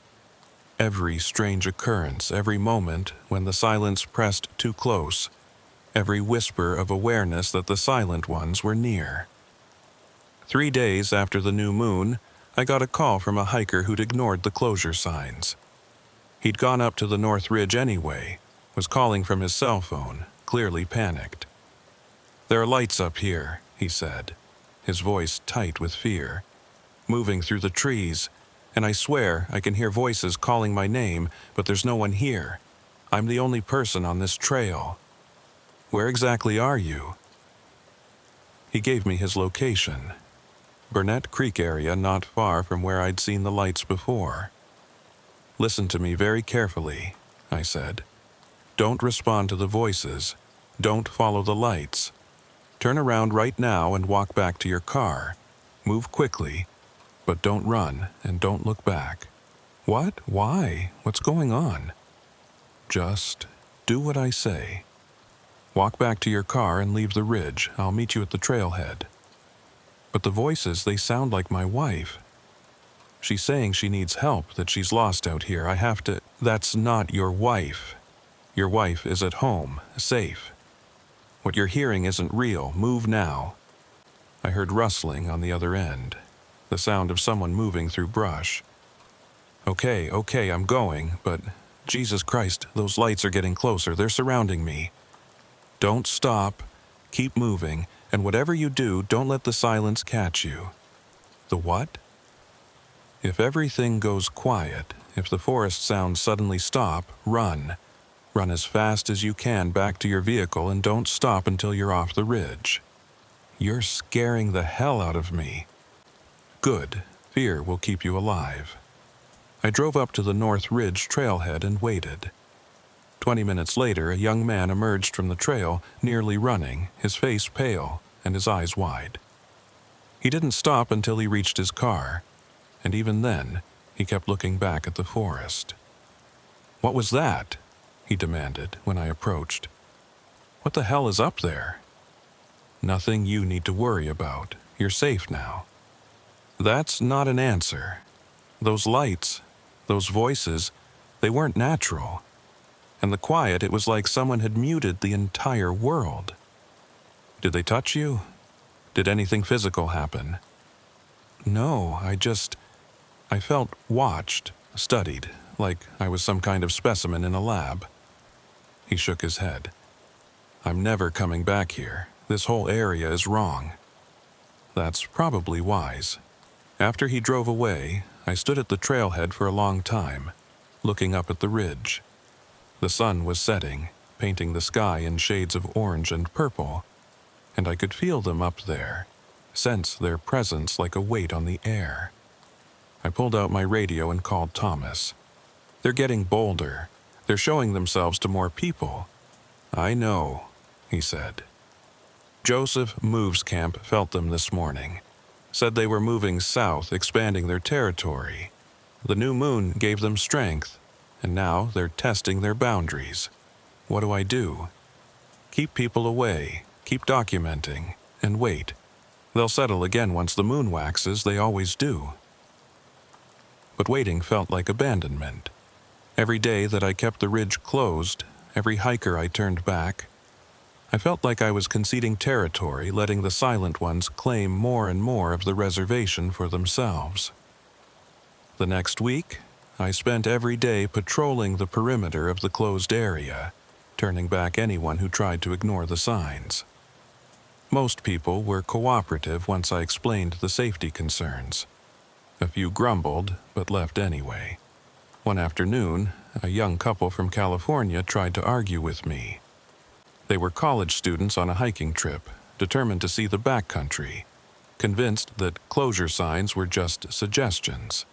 Every strange occurrence, every moment when the silence pressed too close, every whisper of awareness that the silent ones were near. 3 days after the new moon, I got a call from a hiker who'd ignored the closure signs. He'd gone up to the North Ridge anyway, was calling from his cell phone, clearly panicked. There are lights up here, he said, his voice tight with fear, moving through the trees, and I swear I can hear voices calling my name, but there's no one here. I'm the only person on this trail. Where exactly are you? He gave me his location. Burnett Creek area not far from where I'd seen the lights before. Listen to me very carefully, I said. Don't respond to the voices. Don't follow the lights. Turn around right now and walk back to your car. Move quickly, but don't run and don't look back. What? Why? What's going on? Just do what I say. Walk back to your car and leave the ridge. I'll meet you at the trailhead. But the voices, they sound like my wife. She's saying she needs help, that she's lost out here. I have to... That's not your wife. Your wife is at home, safe. What you're hearing isn't real. Move now. I heard rustling on the other end, the sound of someone moving through brush. Okay, I'm going, but Jesus Christ, those lights are getting closer. They're surrounding me. Don't stop. Keep moving, and whatever you do, don't let the silence catch you. The what? If everything goes quiet, if the forest sounds suddenly stop, run. Run as fast as you can back to your vehicle and don't stop until you're off the ridge. You're scaring the hell out of me. Good. Fear will keep you alive. I drove up to the North Ridge trailhead and waited. 20 minutes later, a young man emerged from the trail, nearly running, his face pale and his eyes wide. He didn't stop until he reached his car, and even then, he kept looking back at the forest. What was that? he demanded when I approached. "What the hell is up there?" "Nothing you need to worry about. You're safe now." That's not an answer. Those lights, those voices, they weren't natural. And the quiet, it was like someone had muted the entire world. "Did they touch you? Did anything physical happen?" "No, I felt watched, studied, like I was some kind of specimen in a lab." He shook his head. "I'm never coming back here. This whole area is wrong." That's probably wise. After he drove away, I stood at the trailhead for a long time, looking up at the ridge. The sun was setting, painting the sky in shades of orange and purple, and I could feel them up there, sense their presence like a weight on the air. I pulled out my radio and called Thomas. "They're getting bolder. They're showing themselves to more people." "I know," he said. Joseph Moves Camp felt them this morning. Said they were moving south, expanding their territory. The new moon gave them strength, and now they're testing their boundaries. What do I do? Keep people away, keep documenting, and wait. They'll settle again once the moon waxes, they always do. But waiting felt like abandonment. Every day that I kept the ridge closed, every hiker I turned back, I felt like I was conceding territory, letting the silent ones claim more and more of the reservation for themselves. The next week, I spent every day patrolling the perimeter of the closed area, turning back anyone who tried to ignore the signs. Most people were cooperative once I explained the safety concerns. A few grumbled, but left anyway. One afternoon, a young couple from California tried to argue with me. They were college students on a hiking trip, determined to see the backcountry, convinced that closure signs were just suggestions.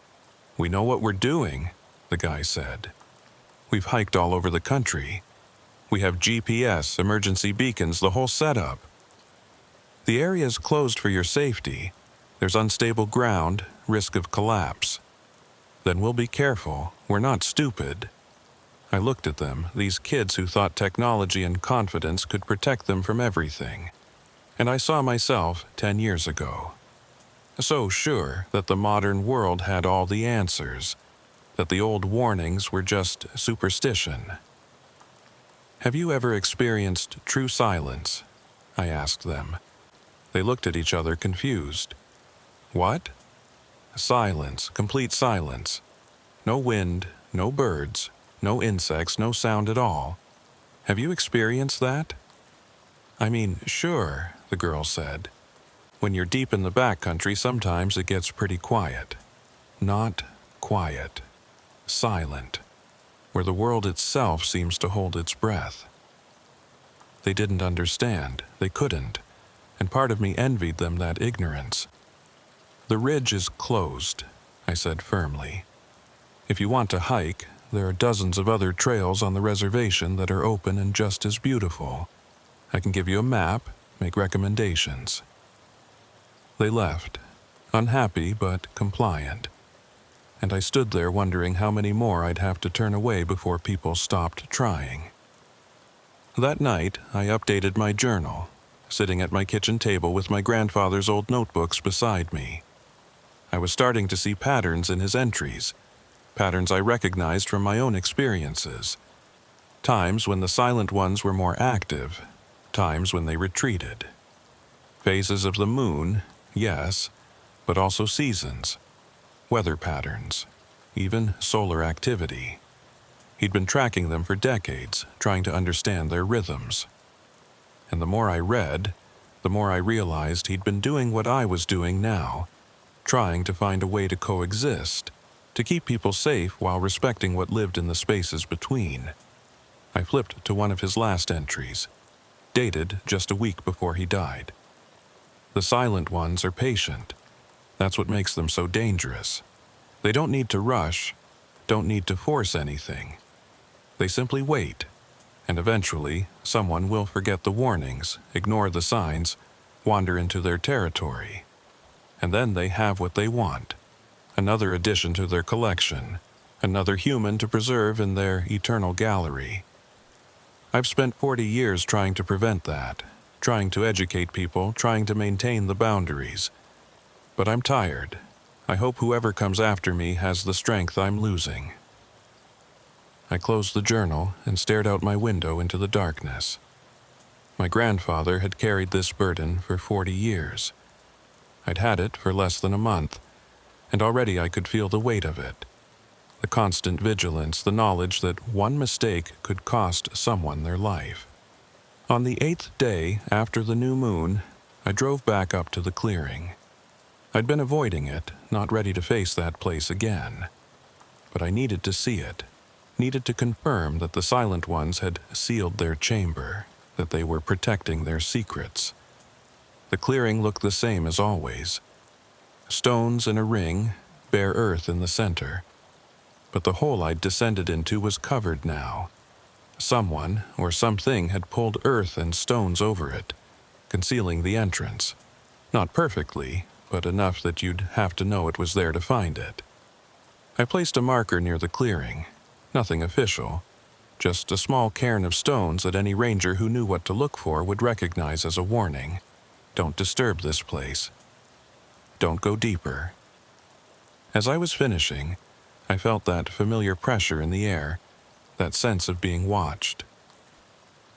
"We know what we're doing," the guy said. "We've hiked all over the country. We have GPS, emergency beacons, the whole setup. The area's closed for your safety. There's unstable ground, risk of collapse. Then we'll be careful. We're not stupid." I looked at them, these kids who thought technology and confidence could protect them from everything. And I saw myself 10 years ago. So sure that the modern world had all the answers, that the old warnings were just superstition. "Have you ever experienced true silence?" I asked them. They looked at each other confused. "What?" "Silence, complete silence. No wind, no birds, no insects, no sound at all. Have you experienced that?" "I mean, sure," the girl said. "When you're deep in the backcountry, sometimes it gets pretty quiet." Not quiet. Silent. Where the world itself seems to hold its breath. They didn't understand. They couldn't. And part of me envied them that ignorance. "The ridge is closed," I said firmly. "If you want to hike, there are dozens of other trails on the reservation that are open and just as beautiful. I can give you a map, make recommendations." They left, unhappy but compliant. And I stood there wondering how many more I'd have to turn away before people stopped trying. That night, I updated my journal, sitting at my kitchen table with my grandfather's old notebooks beside me. I was starting to see patterns in his entries, patterns I recognized from my own experiences. Times when the silent ones were more active, times when they retreated. Phases of the moon, yes, but also seasons, weather patterns, even solar activity. He'd been tracking them for decades, trying to understand their rhythms. And the more I read, the more I realized he'd been doing what I was doing now, trying to find a way to coexist, to keep people safe while respecting what lived in the spaces between. I flipped to one of his last entries, dated just a week before he died. "The silent ones are patient. That's what makes them so dangerous. They don't need to rush, don't need to force anything. They simply wait, and eventually someone will forget the warnings, ignore the signs, wander into their territory. And then they have what they want. Another addition to their collection, another human to preserve in their eternal gallery. I've spent 40 years trying to prevent that, trying to educate people, trying to maintain the boundaries. But I'm tired. I hope whoever comes after me has the strength I'm losing. I closed the journal and stared out my window into the darkness. My grandfather had carried this burden for 40 years. I'd had it for less than a month, and already I could feel the weight of it. The constant vigilance, the knowledge that one mistake could cost someone their life. On the 8th day after the new moon, I drove back up to the clearing. I'd been avoiding it, not ready to face that place again. But I needed to see it, needed to confirm that the Silent Ones had sealed their chamber, that they were protecting their secrets. The clearing looked the same as always. Stones in a ring, bare earth in the center. But the hole I'd descended into was covered now. Someone or something had pulled earth and stones over it, concealing the entrance. Not perfectly, but enough that you'd have to know it was there to find it. I placed a marker near the clearing. Nothing official, just a small cairn of stones that any ranger who knew what to look for would recognize as a warning. Don't disturb this place. Don't go deeper. As I was finishing, I felt that familiar pressure in the air, that sense of being watched.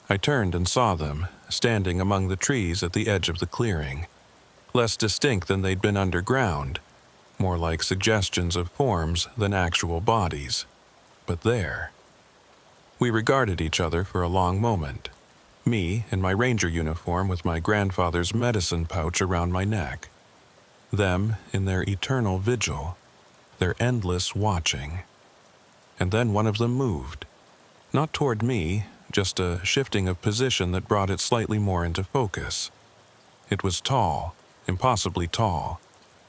I turned and saw them, standing among the trees at the edge of the clearing, less distinct than they'd been underground, more like suggestions of forms than actual bodies. But there. We regarded each other for a long moment, me in my ranger uniform with my grandfather's medicine pouch around my neck, them in their eternal vigil, their endless watching. And then one of them moved. Not toward me, just a shifting of position that brought it slightly more into focus. It was tall, impossibly tall,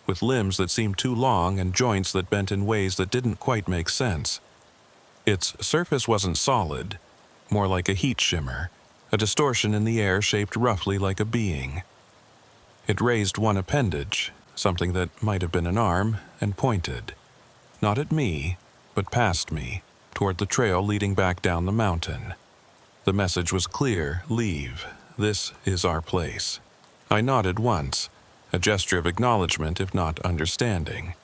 with limbs that seemed too long and joints that bent in ways that didn't quite make sense. Its surface wasn't solid, more like a heat shimmer, a distortion in the air shaped roughly like a being. It raised one appendage, something that might have been an arm, and pointed. Not at me, but past me, toward the trail leading back down the mountain. The message was clear: leave. This is our place. I nodded once, a gesture of acknowledgement if not understanding.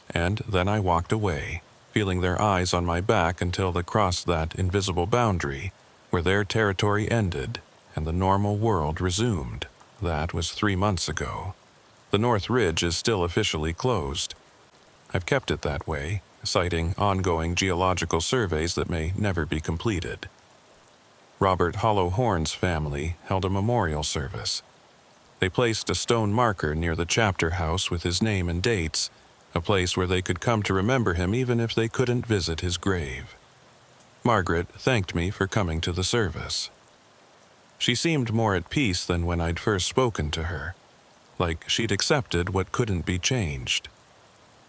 And then I walked away, feeling their eyes on my back until they crossed that invisible boundary, where their territory ended and the normal world resumed. That was 3 months ago. The North Ridge is still officially closed. I've kept it that way, citing ongoing geological surveys that may never be completed. Robert Hollowhorn's family held a memorial service. They placed a stone marker near the chapter house with his name and dates, a place where they could come to remember him even if they couldn't visit his grave. Margaret thanked me for coming to the service. She seemed more at peace than when I'd first spoken to her, like she'd accepted what couldn't be changed.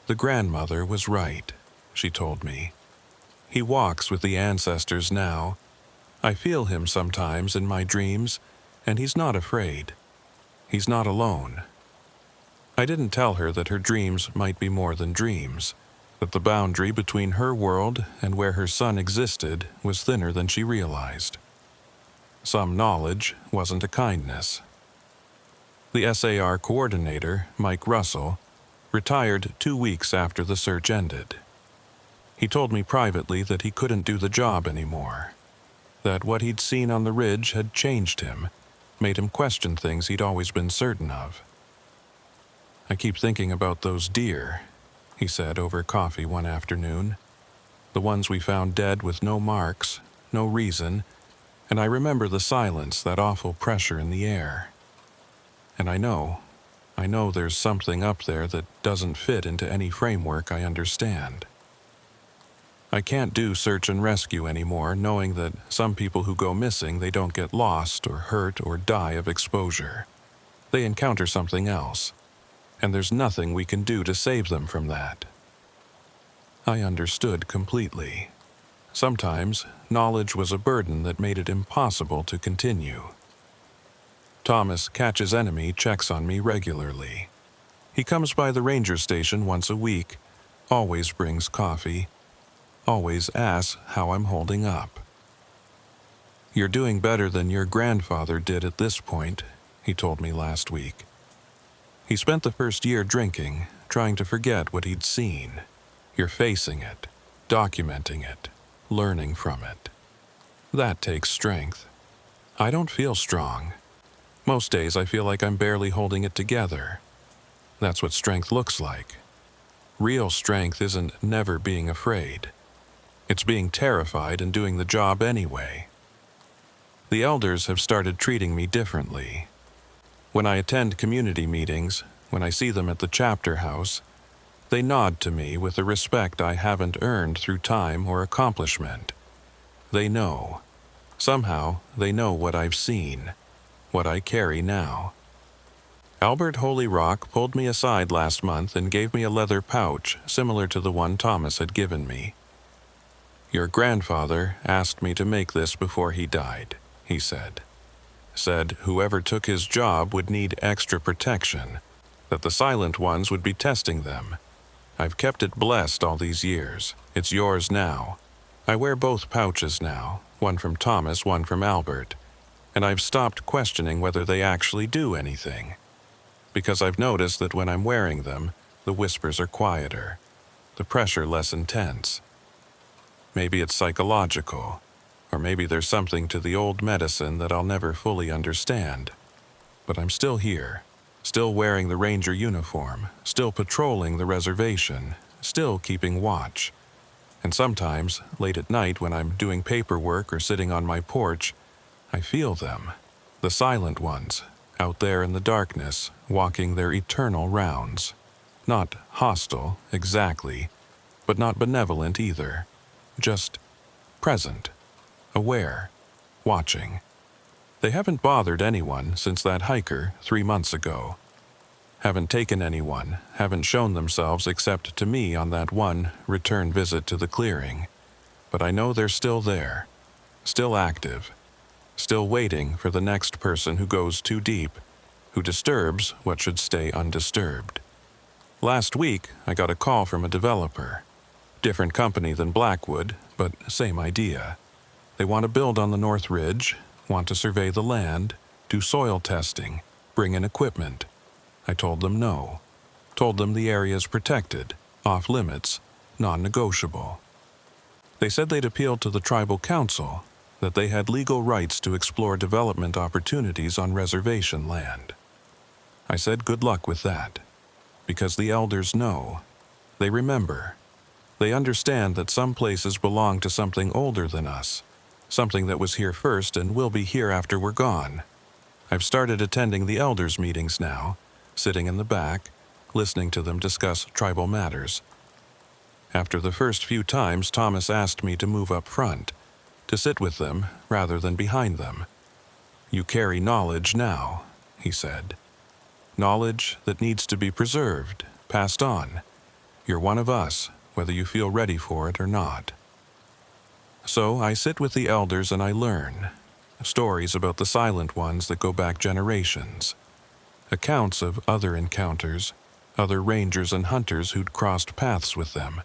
The grandmother was right, she told me. He walks with the ancestors now. I feel him sometimes in my dreams, and he's not afraid. He's not alone. I didn't tell her that her dreams might be more than dreams, that the boundary between her world and where her son existed was thinner than she realized. Some knowledge wasn't a kindness. The SAR coordinator, Mike Russell, retired 2 weeks after the search ended. He told me privately that he couldn't do the job anymore, that what he'd seen on the ridge had changed him, made him question things he'd always been certain of. I keep thinking about those deer, he said over coffee one afternoon, the ones we found dead with no marks, no reason, and I remember the silence, that awful pressure in the air. And I know there's something up there that doesn't fit into any framework I understand. I can't do search and rescue anymore, knowing that some people who go missing, they don't get lost or hurt or die of exposure. They encounter something else, and there's nothing we can do to save them from that. I understood completely. Sometimes, knowledge was a burden that made it impossible to continue. Thomas Catch's Enemy checks on me regularly. He comes by the ranger station once a week, always brings coffee, always asks how I'm holding up. "You're doing better than your grandfather did at this point," he told me last week. He spent the first year drinking, trying to forget what he'd seen. You're facing it, documenting it, learning from it. That takes strength. I don't feel strong. Most days I feel like I'm barely holding it together. That's what strength looks like. Real strength isn't never being afraid. It's being terrified and doing the job anyway. The elders have started treating me differently. When I attend community meetings, when I see them at the chapter house, they nod to me with a respect I haven't earned through time or accomplishment. They know. Somehow, they know what I've seen, what I carry now. Albert Holy Rock pulled me aside last month and gave me a leather pouch similar to the one Thomas had given me. "Your grandfather asked me to make this before he died," he said. Said whoever took his job would need extra protection, that the silent ones would be testing them. I've kept it blessed all these years. It's yours now. I wear both pouches now, one from Thomas, one from Albert, and I've stopped questioning whether they actually do anything. Because I've noticed that when I'm wearing them, the whispers are quieter, the pressure less intense. Maybe it's psychological. Or maybe there's something to the old medicine that I'll never fully understand. But I'm still here, still wearing the ranger uniform, still patrolling the reservation, still keeping watch. And sometimes, late at night when I'm doing paperwork or sitting on my porch, I feel them, the silent ones, out there in the darkness, walking their eternal rounds. Not hostile, exactly, but not benevolent either. Just present. Aware, watching. They haven't bothered anyone since that hiker 3 months ago. Haven't taken anyone, haven't shown themselves except to me on that one return visit to the clearing. But I know they're still there, still active, still waiting for the next person who goes too deep, who disturbs what should stay undisturbed. Last week, I got a call from a developer. Different company than Blackwood, but same idea. They want to build on the North Ridge, want to survey the land, do soil testing, bring in equipment. I told them no. Told them the area's protected, off limits, non-negotiable. They said they'd appealed to the tribal council, that they had legal rights to explore development opportunities on reservation land. I said good luck with that, because the elders know. They remember. They understand that some places belong to something older than us. Something that was here first and will be here after we're gone. I've started attending the elders' meetings now, sitting in the back, listening to them discuss tribal matters. After the first few times, Thomas asked me to move up front, to sit with them rather than behind them. "You carry knowledge now," he said. "Knowledge that needs to be preserved, passed on. You're one of us, whether you feel ready for it or not." So I sit with the elders and I learn. Stories about the silent ones that go back generations. Accounts of other encounters, other rangers and hunters who'd crossed paths with them.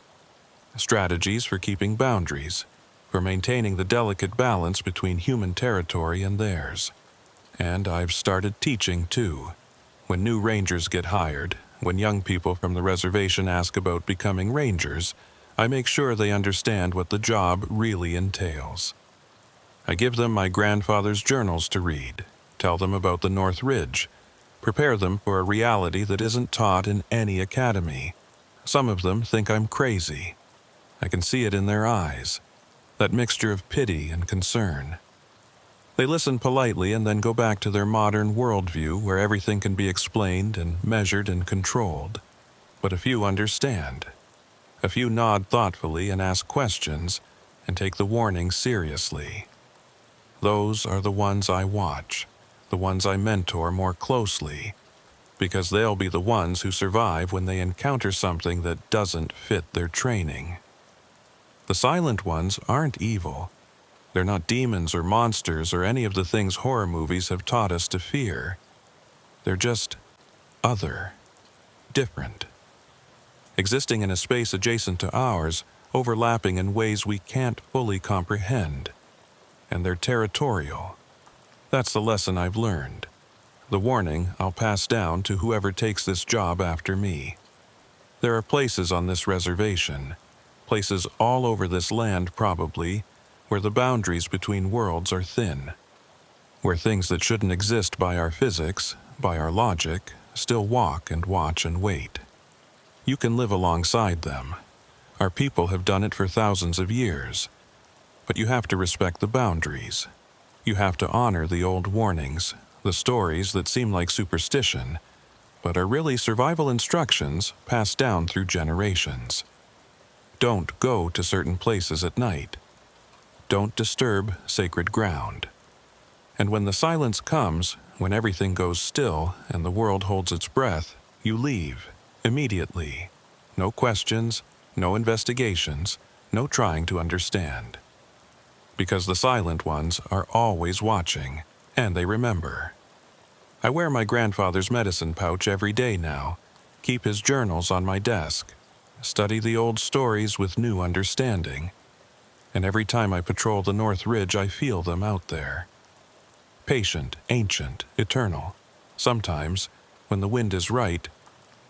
Strategies for keeping boundaries, for maintaining the delicate balance between human territory and theirs. And I've started teaching too. When new rangers get hired, when young people from the reservation ask about becoming rangers, I make sure they understand what the job really entails. I give them my grandfather's journals to read, tell them about the North Ridge, prepare them for a reality that isn't taught in any academy. Some of them think I'm crazy. I can see it in their eyes, that mixture of pity and concern. They listen politely and then go back to their modern worldview where everything can be explained and measured and controlled. But a few understand. A few nod thoughtfully and ask questions and take the warning seriously. Those are the ones I watch, the ones I mentor more closely, because they'll be the ones who survive when they encounter something that doesn't fit their training. The silent ones aren't evil. They're not demons or monsters or any of the things horror movies have taught us to fear. They're just other, different. Existing in a space adjacent to ours, overlapping in ways we can't fully comprehend. and they're territorial. That's the lesson I've learned. The warning I'll pass down to whoever takes this job after me. There are places on this reservation, places all over this land probably, where the boundaries between worlds are thin, where things that shouldn't exist by our physics, by our logic, still walk and watch and wait. You can live alongside them. Our people have done it for thousands of years. But you have to respect the boundaries. You have to honor the old warnings, the stories that seem like superstition, but are really survival instructions passed down through generations. Don't go to certain places at night. Don't disturb sacred ground. And when the silence comes, when everything goes still and the world holds its breath, you leave, immediately. No questions, no investigations, no trying to understand. Because the silent ones are always watching, and they remember. I wear my grandfather's medicine pouch every day now, keep his journals on my desk, study the old stories with new understanding, and every time I patrol the North Ridge I feel them out there. Patient, ancient, eternal. Sometimes, when the wind is right,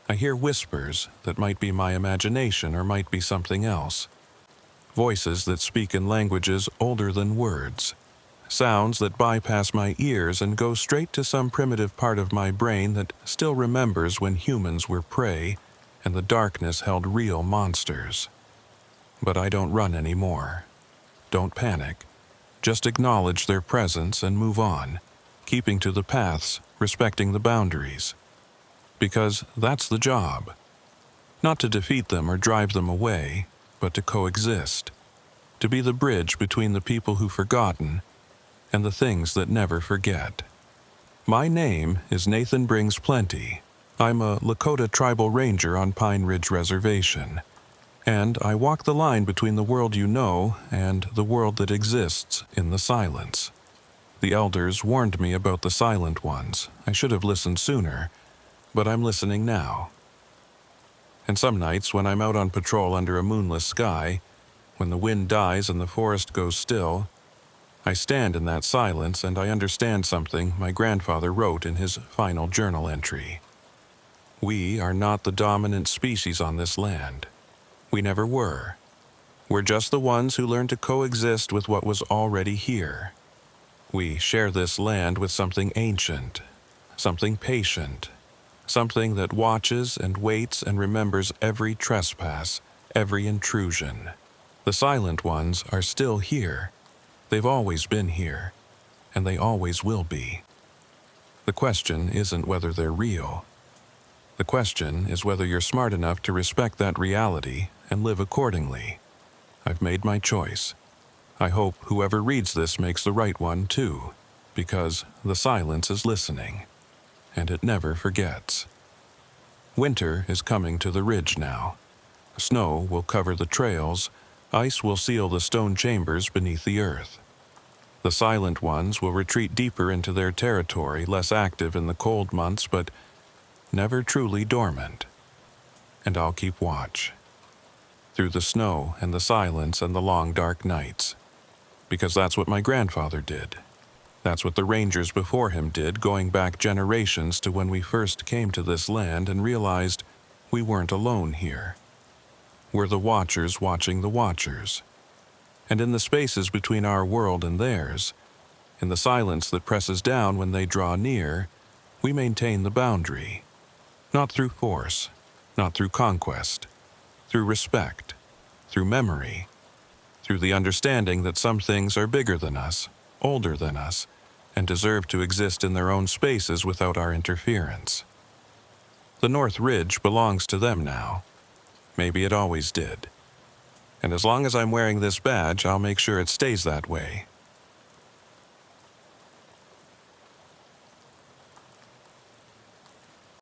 I hear whispers that might be my imagination or might be something else. Voices that speak in languages older than words. Sounds that bypass my ears and go straight to some primitive part of my brain that still remembers when humans were prey and the darkness held real monsters. But I don't run anymore. Don't panic. Just acknowledge their presence and move on, keeping to the paths, respecting the boundaries. Because that's the job. Not to defeat them or drive them away, but to coexist. To be the bridge between the people who've forgotten and the things that never forget. My name is Nathan Brings Plenty. I'm a Lakota Tribal Ranger on Pine Ridge Reservation. And I walk the line between the world you know and the world that exists in the silence. The elders warned me about the silent ones. I should have listened sooner, but I'm listening now. And some nights when I'm out on patrol under a moonless sky, when the wind dies and the forest goes still, I stand in that silence and I understand something my grandfather wrote in his final journal entry. We are not the dominant species on this land. We never were. We're just the ones who learned to coexist with what was already here. We share this land with something ancient, something patient, something that watches and waits and remembers every trespass, every intrusion. The silent ones are still here. They've always been here, and they always will be. The question isn't whether they're real. The question is whether you're smart enough to respect that reality and live accordingly. I've made my choice. I hope whoever reads this makes the right one too, because the silence is listening, and it never forgets. Winter is coming to the ridge now. Snow will cover the trails, ice will seal the stone chambers beneath the earth. The silent ones will retreat deeper into their territory, less active in the cold months, but never truly dormant. And I'll keep watch. Through the snow and the silence and the long dark nights. Because that's what my grandfather did. That's what the rangers before him did, going back generations to when we first came to this land and realized we weren't alone here. We're the watchers watching the watchers. And in the spaces between our world and theirs, in the silence that presses down when they draw near, we maintain the boundary. Not through force, not through conquest, through respect, through memory, through the understanding that some things are bigger than us, older than us, and deserve to exist in their own spaces without our interference. The North Ridge belongs to them now. Maybe it always did. And as long as I'm wearing this badge, I'll make sure it stays that way.